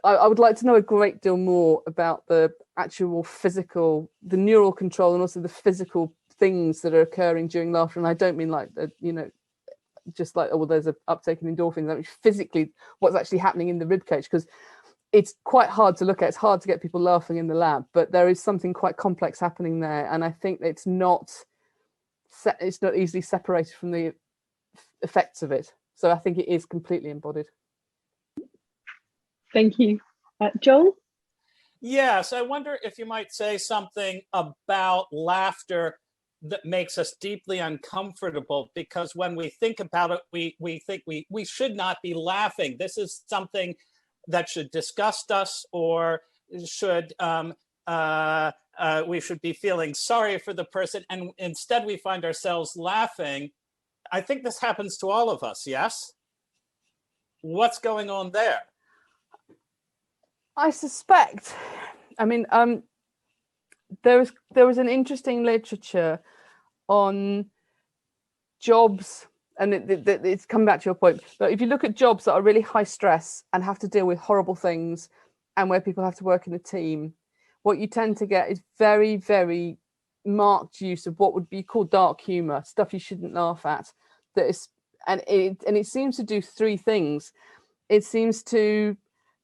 I would like to know a great deal more about the actual physical, the neural control, and also the physical things that are occurring during laughter. And I don't mean like, just like, there's an uptake in endorphins. I mean, physically, what's actually happening in the ribcage, because it's quite hard to look at. It's hard to get people laughing in the lab, but there is something quite complex happening there. And I think it's not easily separated from the effects of it. So I think it is completely embodied. Thank you. Joel? Yes, I wonder if you might say something about laughter that makes us deeply uncomfortable, because when we think about it, we think we should not be laughing. This is something that should disgust us, or should we should be feeling sorry for the person, and instead we find ourselves laughing. I think this happens to all of us, yes? What's going on there? I suspect, there was an interesting literature on jobs, and it's come back to your point, but if you look at jobs that are really high stress and have to deal with horrible things, and where people have to work in a team, what you tend to get is very, very marked use of what would be called dark humor, stuff you shouldn't laugh at. And it seems to do three things. It seems to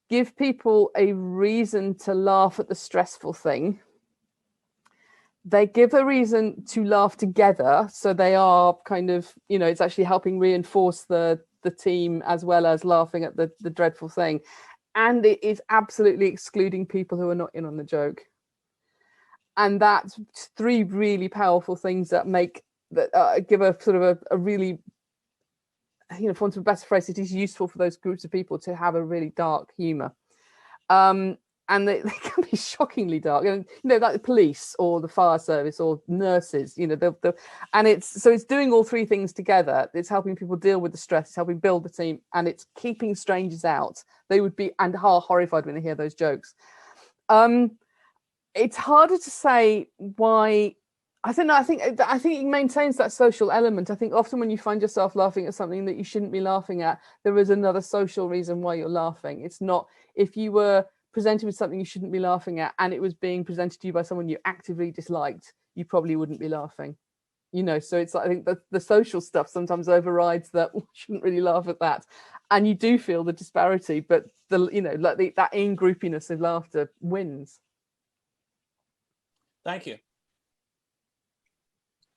give people a reason to laugh at the stressful thing. They give a reason to laugh together, so they are kind of, it's actually helping reinforce the team as well as laughing at the dreadful thing. And it is absolutely excluding people who are not in on the joke. And that's three really powerful things that give a sort of a really, for want of a better phrase, it is useful for those groups of people to have a really dark humour. And they can be shockingly dark. And like the police or the fire service or nurses, and it's doing all three things together. It's helping people deal with the stress, it's helping build the team, and it's keeping strangers out. They would be and are horrified when they hear those jokes. It's harder to say why. I think it maintains that social element. I think often when you find yourself laughing at something that you shouldn't be laughing at, there is another social reason why you're laughing. It's not, if you were presented with something you shouldn't be laughing at and it was being presented to you by someone you actively disliked, you probably wouldn't be laughing. So it's like, I think the social stuff sometimes overrides that. We shouldn't really laugh at that, and you do feel the disparity, but that in-groupiness of laughter wins. Thank you.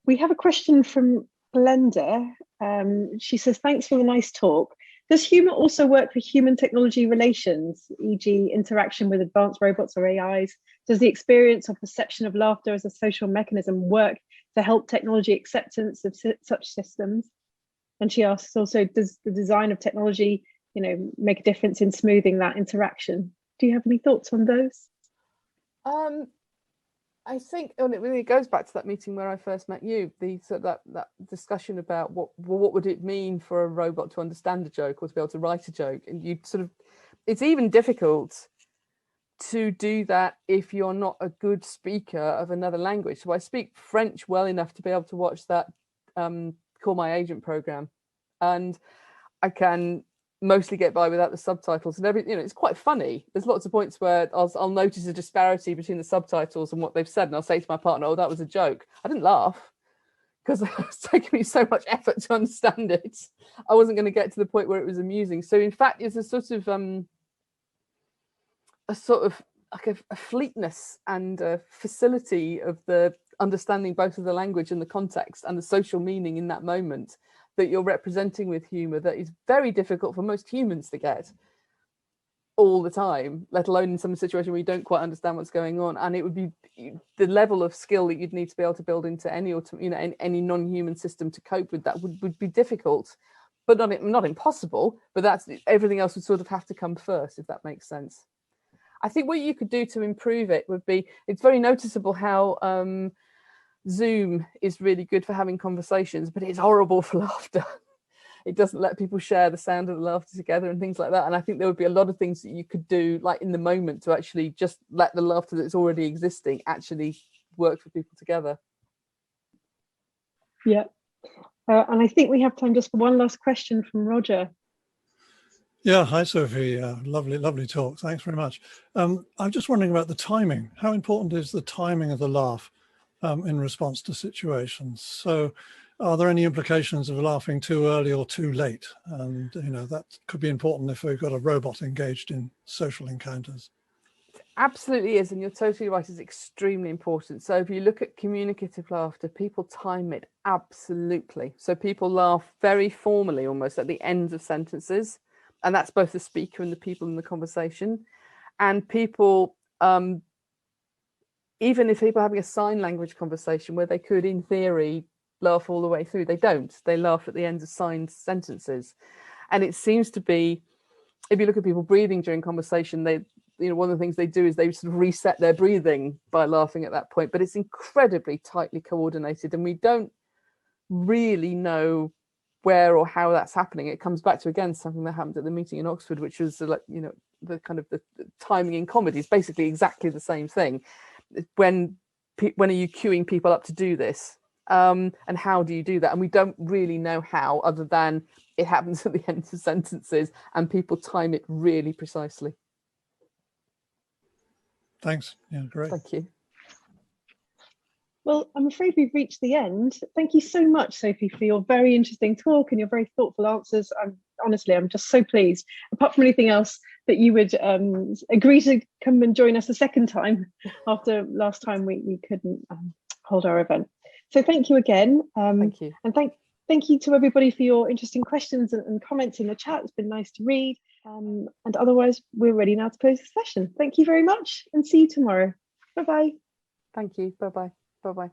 We have a question from Glenda. She says, thanks for the nice talk. Does humour also work for human-technology relations, e.g. interaction with advanced robots or AIs? Does the experience or perception of laughter as a social mechanism work to help technology acceptance of such systems? And she asks also, does the design of technology, make a difference in smoothing that interaction? Do you have any thoughts on those? I think, and it really goes back to that meeting where I first met you, that discussion about what would it mean for a robot to understand a joke or to be able to write a joke, and it's even difficult to do that if you're not a good speaker of another language. So I speak French well enough to be able to watch that Call My Agent program, and I can mostly get by without the subtitles and everything. It's quite funny. There's lots of points where I'll notice a disparity between the subtitles and what they've said, and I'll say to my partner, "Oh, that was a joke." I didn't laugh because it was taking me so much effort to understand it. I wasn't going to get to the point where it was amusing. So in fact, it's a sort of like a fleetness and a facility of the understanding both of the language and the context and the social meaning in that moment that you're representing with humor that is very difficult for most humans to get all the time, let alone in some situation where you don't quite understand what's going on. And it would be the level of skill that you'd need to be able to build into any non-human system to cope with that would be difficult, but not impossible. But that's everything else would sort of have to come first, if that makes sense. I think what you could do to improve it would be, it's very noticeable how Zoom is really good for having conversations, but it's horrible for laughter. It doesn't let people share the sound of the laughter together and things like that. And I think there would be a lot of things that you could do, like in the moment, to actually just let the laughter that's already existing actually work for people together. Yeah. And I think we have time just for one last question from Roger. Yeah, hi Sophie, lovely talk, thanks very much. I'm just wondering about the timing. How important is the timing of the laugh in response to situations? So are there any implications of laughing too early or too late? And that could be important if we've got a robot engaged in social encounters. It absolutely is, and you're totally right, it's extremely important. So if you look at communicative laughter, people time it absolutely. So people laugh very formally, almost at the ends of sentences. And that's both the speaker and the people in the conversation. And people, even if people are having a sign language conversation where they could, in theory, laugh all the way through, they don't. They laugh at the ends of signed sentences. And it seems to be, if you look at people breathing during conversation, one of the things they do is they sort of reset their breathing by laughing at that point. But it's incredibly tightly coordinated, and we don't really know where or how that's happening. It comes back to, again, something that happened at the meeting in Oxford, which was the kind of the timing in comedy is basically exactly the same thing. When are you queuing people up to do this, and how do you do that? And we don't really know how, other than it happens at the end of sentences and people time it really precisely. Thanks. Yeah, great. Thank you. Well, I'm afraid we've reached the end. Thank you so much, Sophie, for your very interesting talk and your very thoughtful answers. I'm just so pleased, apart from anything else, that you would agree to come and join us a second time after last time we couldn't hold our event. So thank you again. Thank you. And thank you to everybody for your interesting questions and comments in the chat. It's been nice to read. And otherwise, we're ready now to close the session. Thank you very much and see you tomorrow. Bye-bye. Thank you. Bye-bye. Bye-bye.